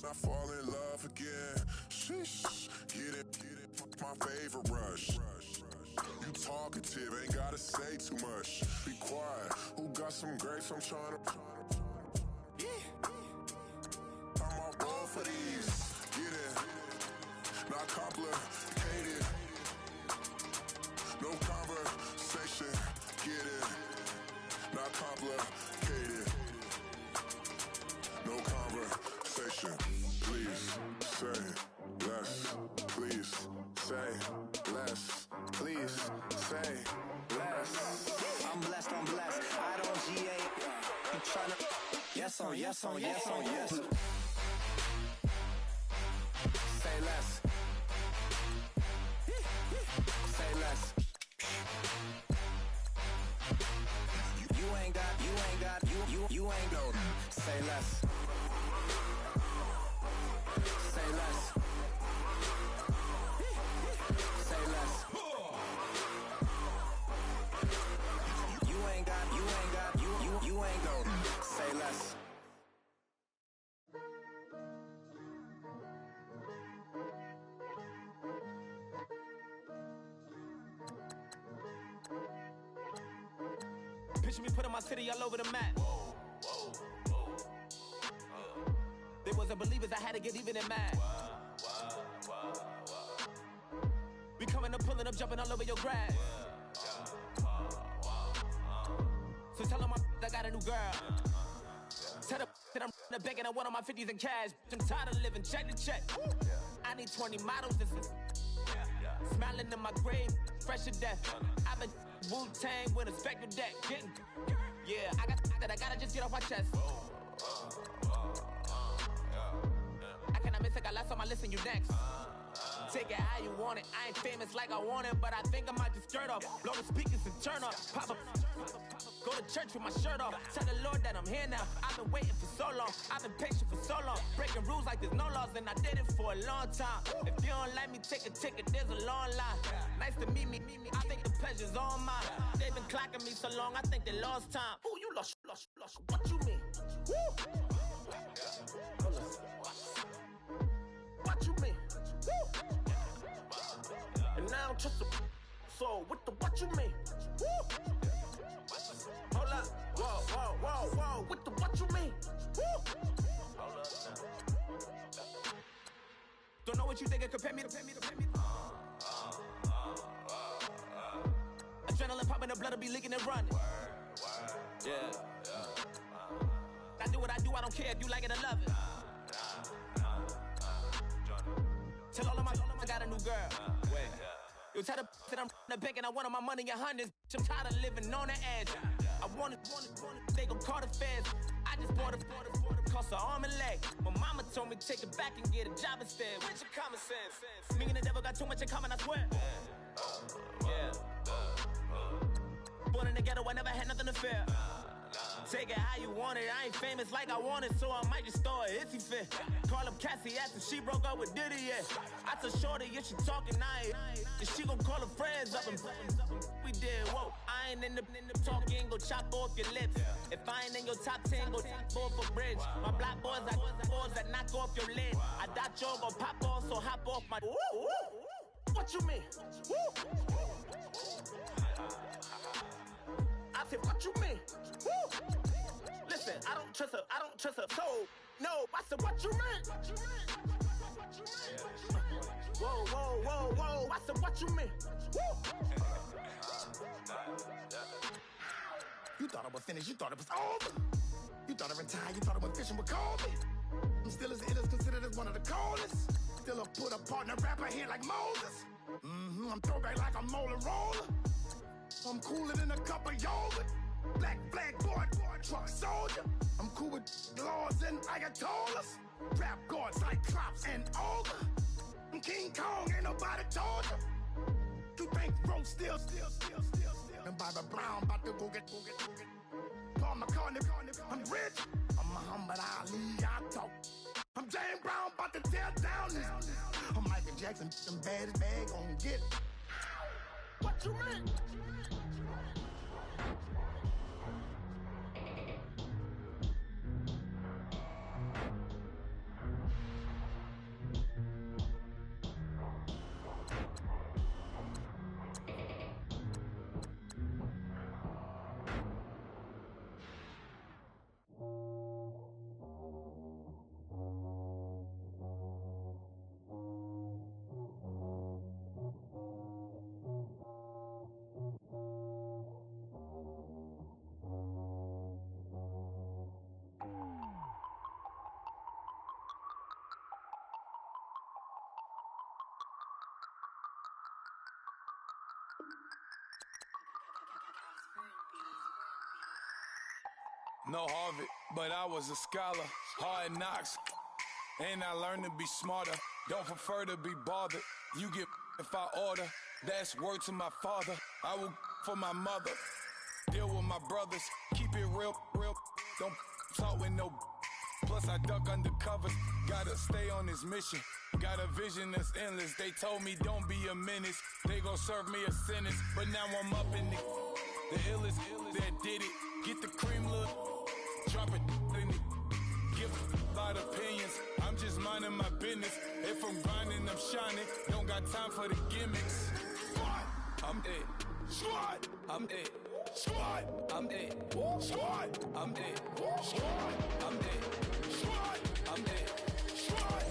not fall in love again. Sheesh. Get it. My favorite rush. You talkative, ain't gotta say too much. Be quiet. Who got some grapes? I'm trying to. I'm off both for these. Get it. Not complicated. No conversation. Get it. Not complicated. No conversation. Please say less. Please say less. Please say less. I'm blessed. I don't GA. You tryna yes on yes, on yes, on yes. Say less. Say less. You ain't got, you ain't got. Say less. Say less. Say less. You ain't got, you ain't got. Say less. Picture me putting my city all over the map. They wasn't believers, I had to get even and mad. We coming up, pulling up, jumping all over your grass. So tell them I got a new girl. Tell them that I'm in the bank and I want all my 50s in cash. I'm tired of living check to check. I need 20 models. Smiling in my grave, fresh to death. I've been Wu-Tang with a spectral deck. Getting, yeah, I gotta just get off my chest. I cannot miss it, got last on my list and you next. Take it how you want it. I ain't famous like I want it, but I think I might just skirt off. Blow the speakers and turn up. Pop up. Go to church with my shirt off. Tell the Lord that I'm here now. I've been waiting for so long. I've been patient for so long. Breaking rules like there's no laws, and I did it for a long time. If you don't like me, take a ticket. There's a long line. Nice to meet me. I think the pleasure's all mine. They've been clocking me so long, I think they lost time. Ooh, you lost. What you mean? Woo! What you mean? Woo! And now I don't trust the so what you mean? Woo! Hold up, whoa, what you mean? Woo! Don't know what you think it compare me to. Adrenaline popping, the blood'll be leaking and running. Yeah. I do what I do, I don't care if you like it or love it. Tell all of my I got a new girl. Wait. You tell the that I'm in the bank and I want all my money in hundreds. I'm tired of living on the edge. I want it, they gon' call the feds. I just bought a cost an arm and leg. My mama told me take it back and get a job instead. Where's your common sense? Me and the devil got too much in common, I swear. Yeah. Born in the ghetto, I never had nothing to fear. Take it how you want it. I ain't famous like I want it, so I might just throw a hissy fit. Call up Cassie after she broke up with Diddy, yeah. I told Shorty if she talking, I ain't. And she gon' call her friends up and we did, whoa. I ain't in the talking, go chop off your lips. If I ain't in your top 10, go top off a bridge. My black boys, I boys that knock off your lid. I doubt y'all gon' pop off, so hop off my. What you mean? I said, what you mean? Woo! Listen, I don't trust her. So, no, I said, what you mean? Whoa, I said, what you mean? Woo! You thought I was finished, you thought it was over. You thought I retired, you thought I went fishing with Kobe. I'm still as ill as considered as one of the coldest. Still a put a partner rapper here like Moses. I'm throwback like a molar roller. I'm cooler than a cup of yogurt. Black flag boy, truck soldier. I'm cool with laws and ayatollahs. Rap gods like Klops and Olga. I'm King Kong, ain't nobody told you. You think Rose still. And Barbara Brown about to go get. Paul McCartney, I'm rich. I'm Muhammad Ali, I talk. I'm James Brown, about to tear down this. I'm Michael Jackson, them bad gon' get. What you mean? No Harvard, but I was a scholar. Hard knocks, and I learned to be smarter. Don't prefer to be bothered. You get if I order. That's word to my father. I will for my mother. Deal with my brothers. Keep it real. Don't talk with no. Plus I duck undercovers. Gotta stay on this mission. Got a vision that's endless. They told me don't be a menace. They gon' serve me a sentence. But now I'm up in the illest that did it. Get the cream look. Drop it in it. Give a lot of opinions. I'm just minding my business. If I'm grinding, I'm shining. Don't got time for the gimmicks. I'm it. Squad. I'm it. Squad. I'm it. Squad. I'm it. Squad. I'm it. Squad. I'm it. Squad.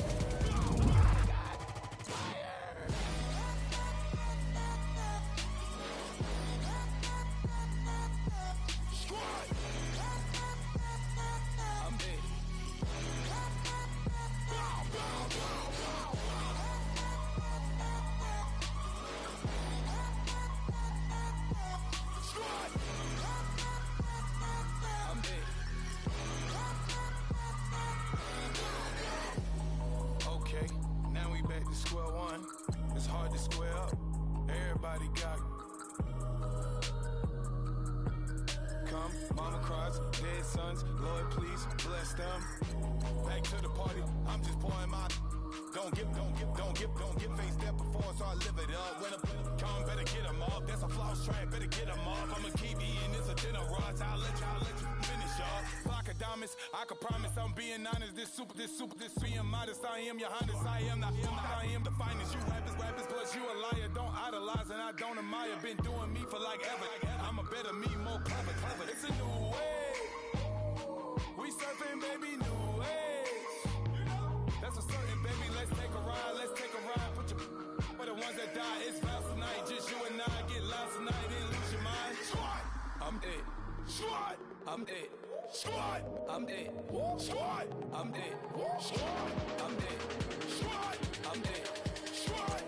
Square one, it's hard to square up. Everybody got come, mama cries, dead sons. Lord, please bless them. Back to the party, I'm just pouring my. Don't get face there before, so I live it up. When I come, better get them off. That's a floss track, better get them off. I'ma keep eating, it's a dinner rush. I'll let you finish, y'all. Block of diamonds, I can promise I'm being honest. This being modest. I am your highness, I am the finest. You rappers, plus you a liar. Don't idolize and I don't admire. Been doing me for like ever. I'm a better me, more clever. It's a new way. We surfing, baby, new age. That's a certain, baby. Let's take a ride. Put your for the ones that die. It's vows tonight. Just you and I get lost tonight. Didn't lose your mind. Squad. I'm it. Squad. I'm it. Squad. I'm it. Squad. I'm it. Squad. I'm it. Squad. I'm it. Squad.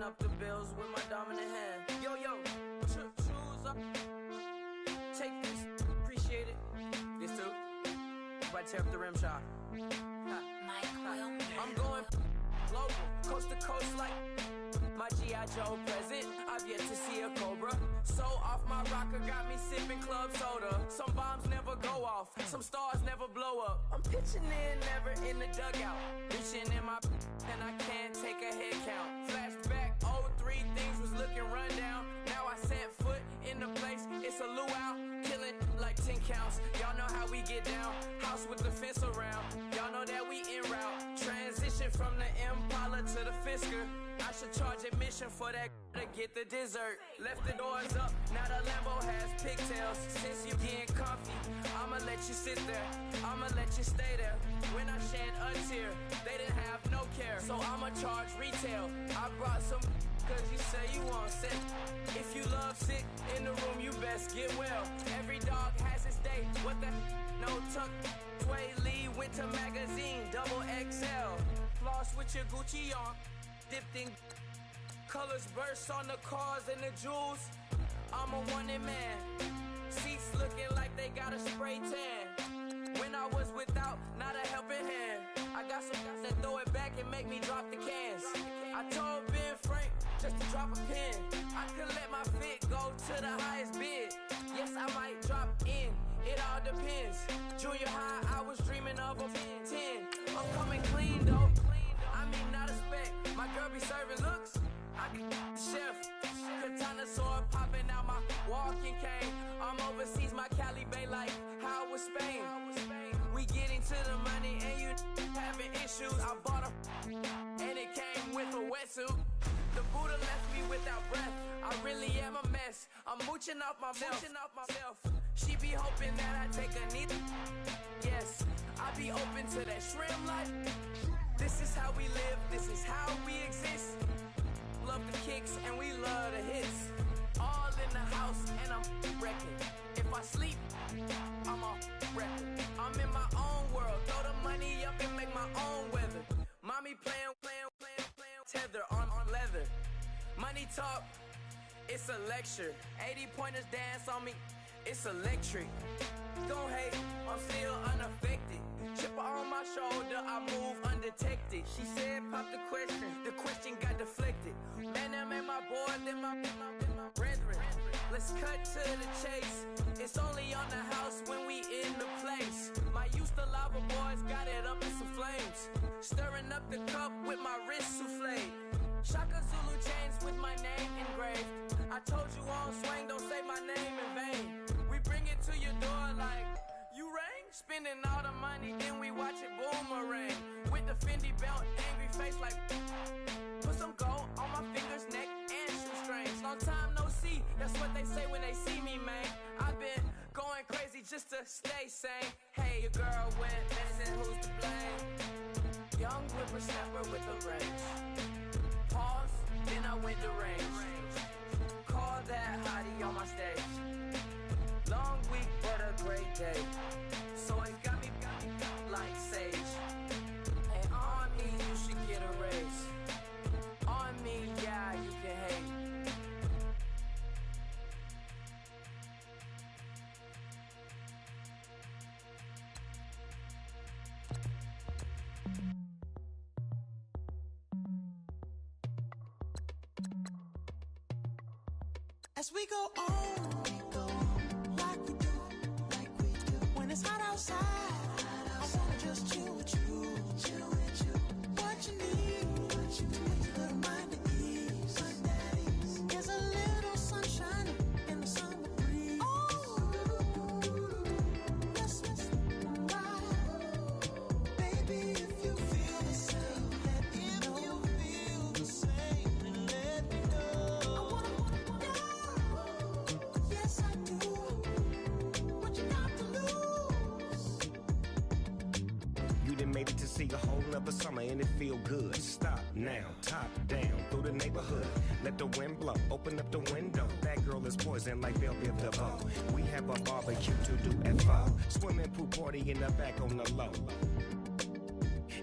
Up the bills with my dominant hand. Yo, choose up. Take this, appreciate it. This too. If I tear up the rim shot. I'm going global, coast to coast like my G.I. Joe present. I've yet to see a Cobra. So off my rocker got me sipping club soda. Some bombs never go off, some stars never blow up. I'm pitching in, never in the dugout. Reaching in my and I can't take a head count. Flashback. Things was looking run down. Now I set foot in the place. It's a luau, killing like 10 counts. Y'all know how we get down. House with the fence around. Y'all know that we en route. Transition from the Impala to the Fisker. I should charge admission for that to get the dessert. Left the doors up, now the Lambo has pigtails. Since you getting comfy, I'ma let you sit there. I'ma let you stay there. When I shed a tear, they didn't have no care. So I'ma charge retail. I brought some cause you say you want set. If you love sick in the room, you best get well. Every dog has its day. What the no tuck? Sway Lee, Winter Magazine, double XL. Floss with your Gucci on. Dipped in Colors burst on the cars and the jewels. I'm a wanted man. Seats looking like they got a spray tan. When I was without, not a helping hand. I got some guys that throw it back and make me drop the cans. I told Ben Frank just to drop a pin. I could let my fit go to the highest bid. Yes, I might drop in. It all depends. Junior high, I was dreaming of a 10. I'm coming clean though. I mean, not a spec. My girl be serving looks. I can the chef. Katana sword popping out my walking cane. I'm overseas, my Cali Bay life. How was Spain? We getting to the money and you having issues. I bought a and it came with a wetsuit. The Buddha left me without breath. I really am a mess. I'm mooching off myself. She be hoping that I take a knee. Yes, I be open to that shrimp life. This is how we live. This is how we exist. Love the kicks and we love the hits. All in the house and I'm wrecking. If I sleep, I'm on record. I'm in my own world. Throw the money up and make my own weather. Mommy playing tether on leather. Money talk, it's a lecture. 80 pointers dance on me, it's electric. Don't hate, I'm still unaffected. Chipper on my shoulder, I move undetected. She said pop the question got deflected. Man, that made my boy, then my brethren. Let's cut to the chase. It's only on the house when we in the place. My used to lava boys got it up in some flames. Stirring up the cup with my wrist souffle. Shaka Zulu chains with my name engraved. I told you on swing, don't say my name in vain. We bring it to your door like, you rang? Spending all the money, then we watch it boomerang. With the Fendi belt, angry face like, put some gold on my fingers, neck, and shoestrings. Long time no see, that's what they say when they see me, man. I've been going crazy just to stay sane. Hey, your girl went missing, who's to blame? Young whippersnapper with a rage. Pause, then I went to range. Call that hottie on my stage. Long week, but a great day. So it got me like sage. And on me, you should get a raise. On me, yeah, you can hate. As we go on, like we do. When it's hot outside, I wanna just chill with you. What you need, a little mind at ease. There's a little sunshine in the summer breeze. Let's ride. Baby, if you feel the same, let me know. If you feel the same, then let me know. I wanna yes, I do. What you got to lose? You done made it to see a whole nother summer and it feel good. Stop now, top down, through the neighborhood. Let the wind blow, open up the window. That girl is poison like Belleville DeVoe. We have a barbecue to do at 4. Swimming pool party in the back on the low.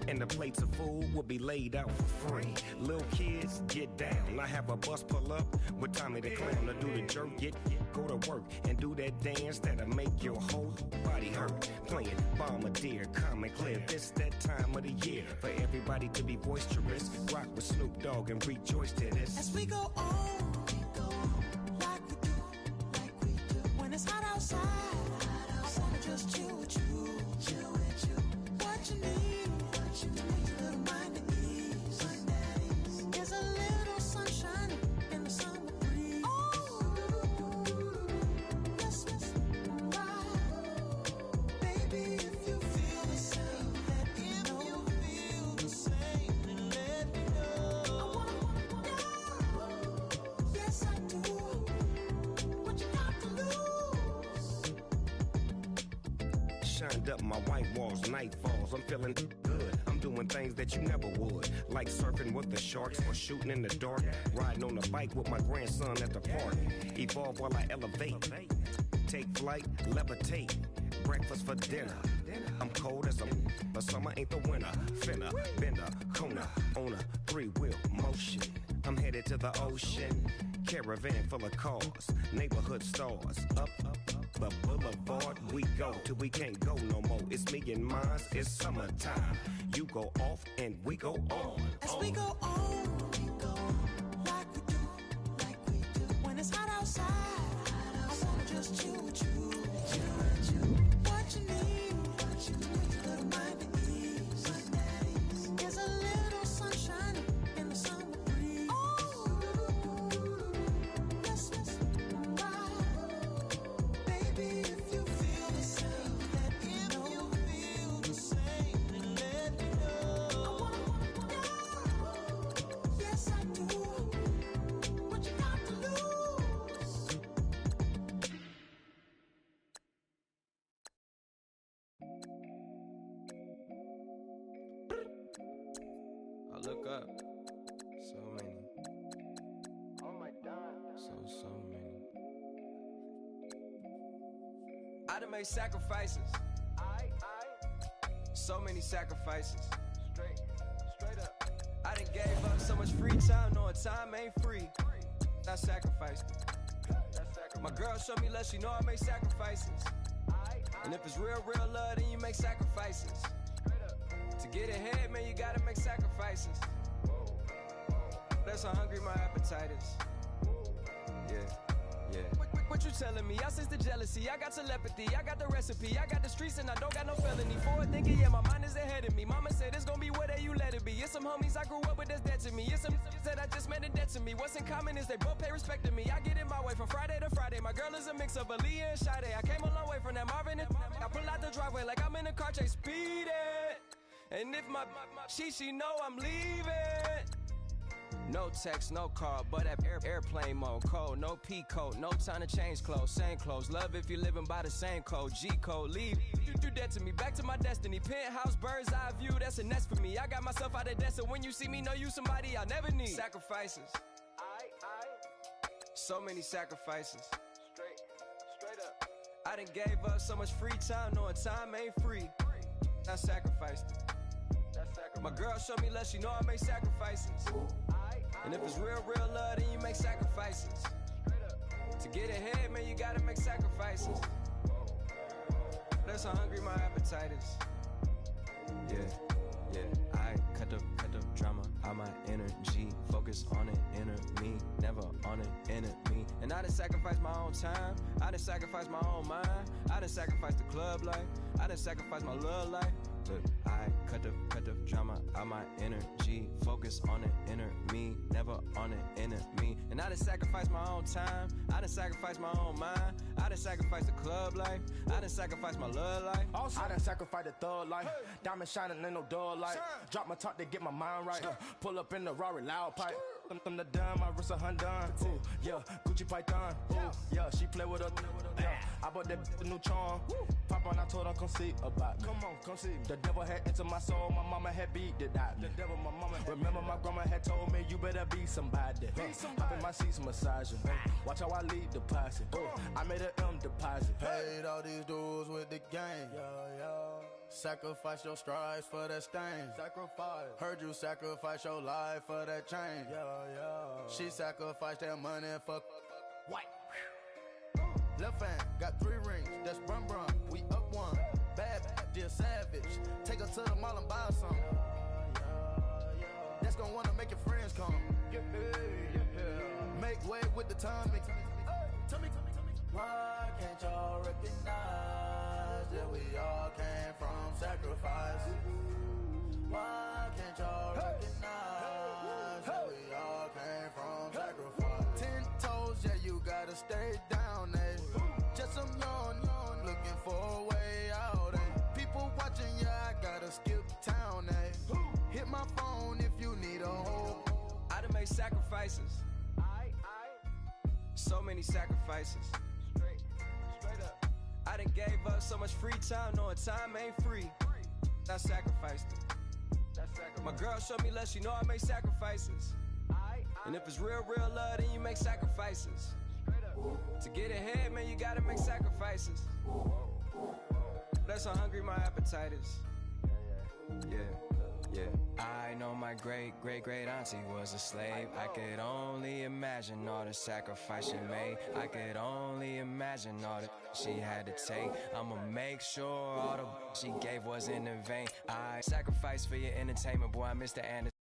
And the plates of food will be laid out for free. Little kids, get down. I have a bus pull up with Tommy the Clown to do the jerk. Go to work and do that dance that'll make your whole body hurt. Playing Bombardier, Common Clear. This that time of the year for everybody to be boisterous. Rock with Snoop Dogg and rejoice to this. As we go on, like we do. When it's hot outside, I wanna just chill with you. What you need, a little mind at ease. There's a little sunshine in the summer breeze. Let's ride. Baby, if you feel the same, let me know. If you feel the same, then let me know. I wanna yes, I do. What you got to lose? Shined up my white walls, night falls. I'm feeling good. I'm doing things that you never would, like surfing with the sharks or shooting in the dark. Riding on a bike with my grandson at the park. Evolve while I elevate. Take flight, levitate. Breakfast for dinner. I'm cold as but summer ain't the winter. Finna, bender, Kona, on a 3-wheel motion. I'm headed to the ocean. Caravan full of cars, neighborhood stars. Up the boulevard we go till we can't go no more. It's me and mine, it's summertime. You go off and we go on. As we go on, like we do. When it's hot outside, I wanna just chill with you. What you need, a little mind at ease. There's a little sunshine in the summer breeze. Let's ride. Baby, if you feel the same, let me know. If you feel the same, then let me know. I wanna go. Yes, I do. What you got to lose? I look up, so many. Oh my God. So many. I done made sacrifices. So many sacrifices. Straight up. I done gave up so much free time, knowing time ain't free. I sacrificed it. My girl showed me love, she know I make sacrifices. And if it's real love, then you make sacrifices. To get ahead, man, you gotta make sacrifices. That's how hungry my appetite is. Yeah. What you telling me? I sense the jealousy, I got telepathy, I got the recipe, I got the streets and I don't got no felony. Forward thinking, yeah, my mind is ahead of me. Mama said it's gonna be whatever you let it be. It's some homies I grew up with that's dead to me. It's some that I just met in debt to me. What's in common is they both pay respect to me. I get it my way from Friday to Friday. My girl is a mix of Aaliyah and Sade. I came a long way from that Marvin and I pull out the driveway like I'm in a car chase speeding. And if my she know I'm leaving. No text, no call, but at airplane mode. Code, no P code, no time to change clothes. Same clothes, love if you're living by the same code. G code, leave. You do that to me, back to my destiny. Penthouse, bird's eye view, that's a nest for me. I got myself out of debt, so when you see me, know you somebody I never need. Sacrifices. So many sacrifices. Straight up. I done gave up so much free time, knowing time ain't free. I sacrificed it. My girl showed me love, she know I make sacrifices. And if it's real love, then you make sacrifices. To get ahead, man, you gotta make sacrifices. That's how hungry my appetite is. Yeah. I cut the drama out my energy. Focus on an inner me, never on an enemy. And I done sacrificed my own time. I done sacrificed my own mind. I done sacrificed the club life. I done sacrificed my love life. Look, I cut the drama out my energy. Focus on an inner me, never on an enemy. And I done sacrificed my own time. I done sacrificed my own mind. I done sacrificed the club life. I done sacrificed my love life. I done sacrificed the thug life. Diamond shining, ain't no dull light. Drop my top to get my mind right. Pull up in the Rari loud pipe. From the dime, my wrist a Hyundai. Ooh, yeah, Gucci Python. Ooh, yeah, she play with her. Yeah, I bought that new charm. Pop on, I told her come see about me. Come on, come see me. The devil had entered my soul. My mama had beat it out. The devil, my mama. Remember my grandma had told me you better be somebody. Hop in my seats, massaging. Watch how I lead the posse. I made an M deposit. Paid all these dues with the game. Yeah. Sacrifice your strides for that stain. Sacrifice. Heard you sacrifice your life for that change. Yeah. She sacrificed that money for what? Left hand got 3 rings. That's brum. We up one. Bad, dear savage. Take her to the mall and buy her some. That's gonna wanna make your friends come. Yeah. Make way with the timing. Tell me. Why can't y'all recognize that we all came from sacrifice? Why can't y'all recognize that we all came from sacrifice? 10 toes, yeah, you gotta stay down, eh? Just some yawn, looking for a way out, eh? People watching, yeah, I gotta skip town, eh? Hit my phone if you need a hold. I done made sacrifices. So many sacrifices. Straight up. I done gave up so much free time, knowing time ain't free. I sacrificed it. My girl showed me love, she know I make sacrifices. And if it's real love, then you make sacrifices. To get ahead, man, you gotta make sacrifices. That's how hungry my appetite is. Yeah. I know my my great-great-great auntie was a slave. I could only imagine all the sacrifice she made. I could only imagine all that she had to take. I'ma make sure all the she gave wasn't in vain. I sacrificed for your entertainment, boy, Mr. Anderson.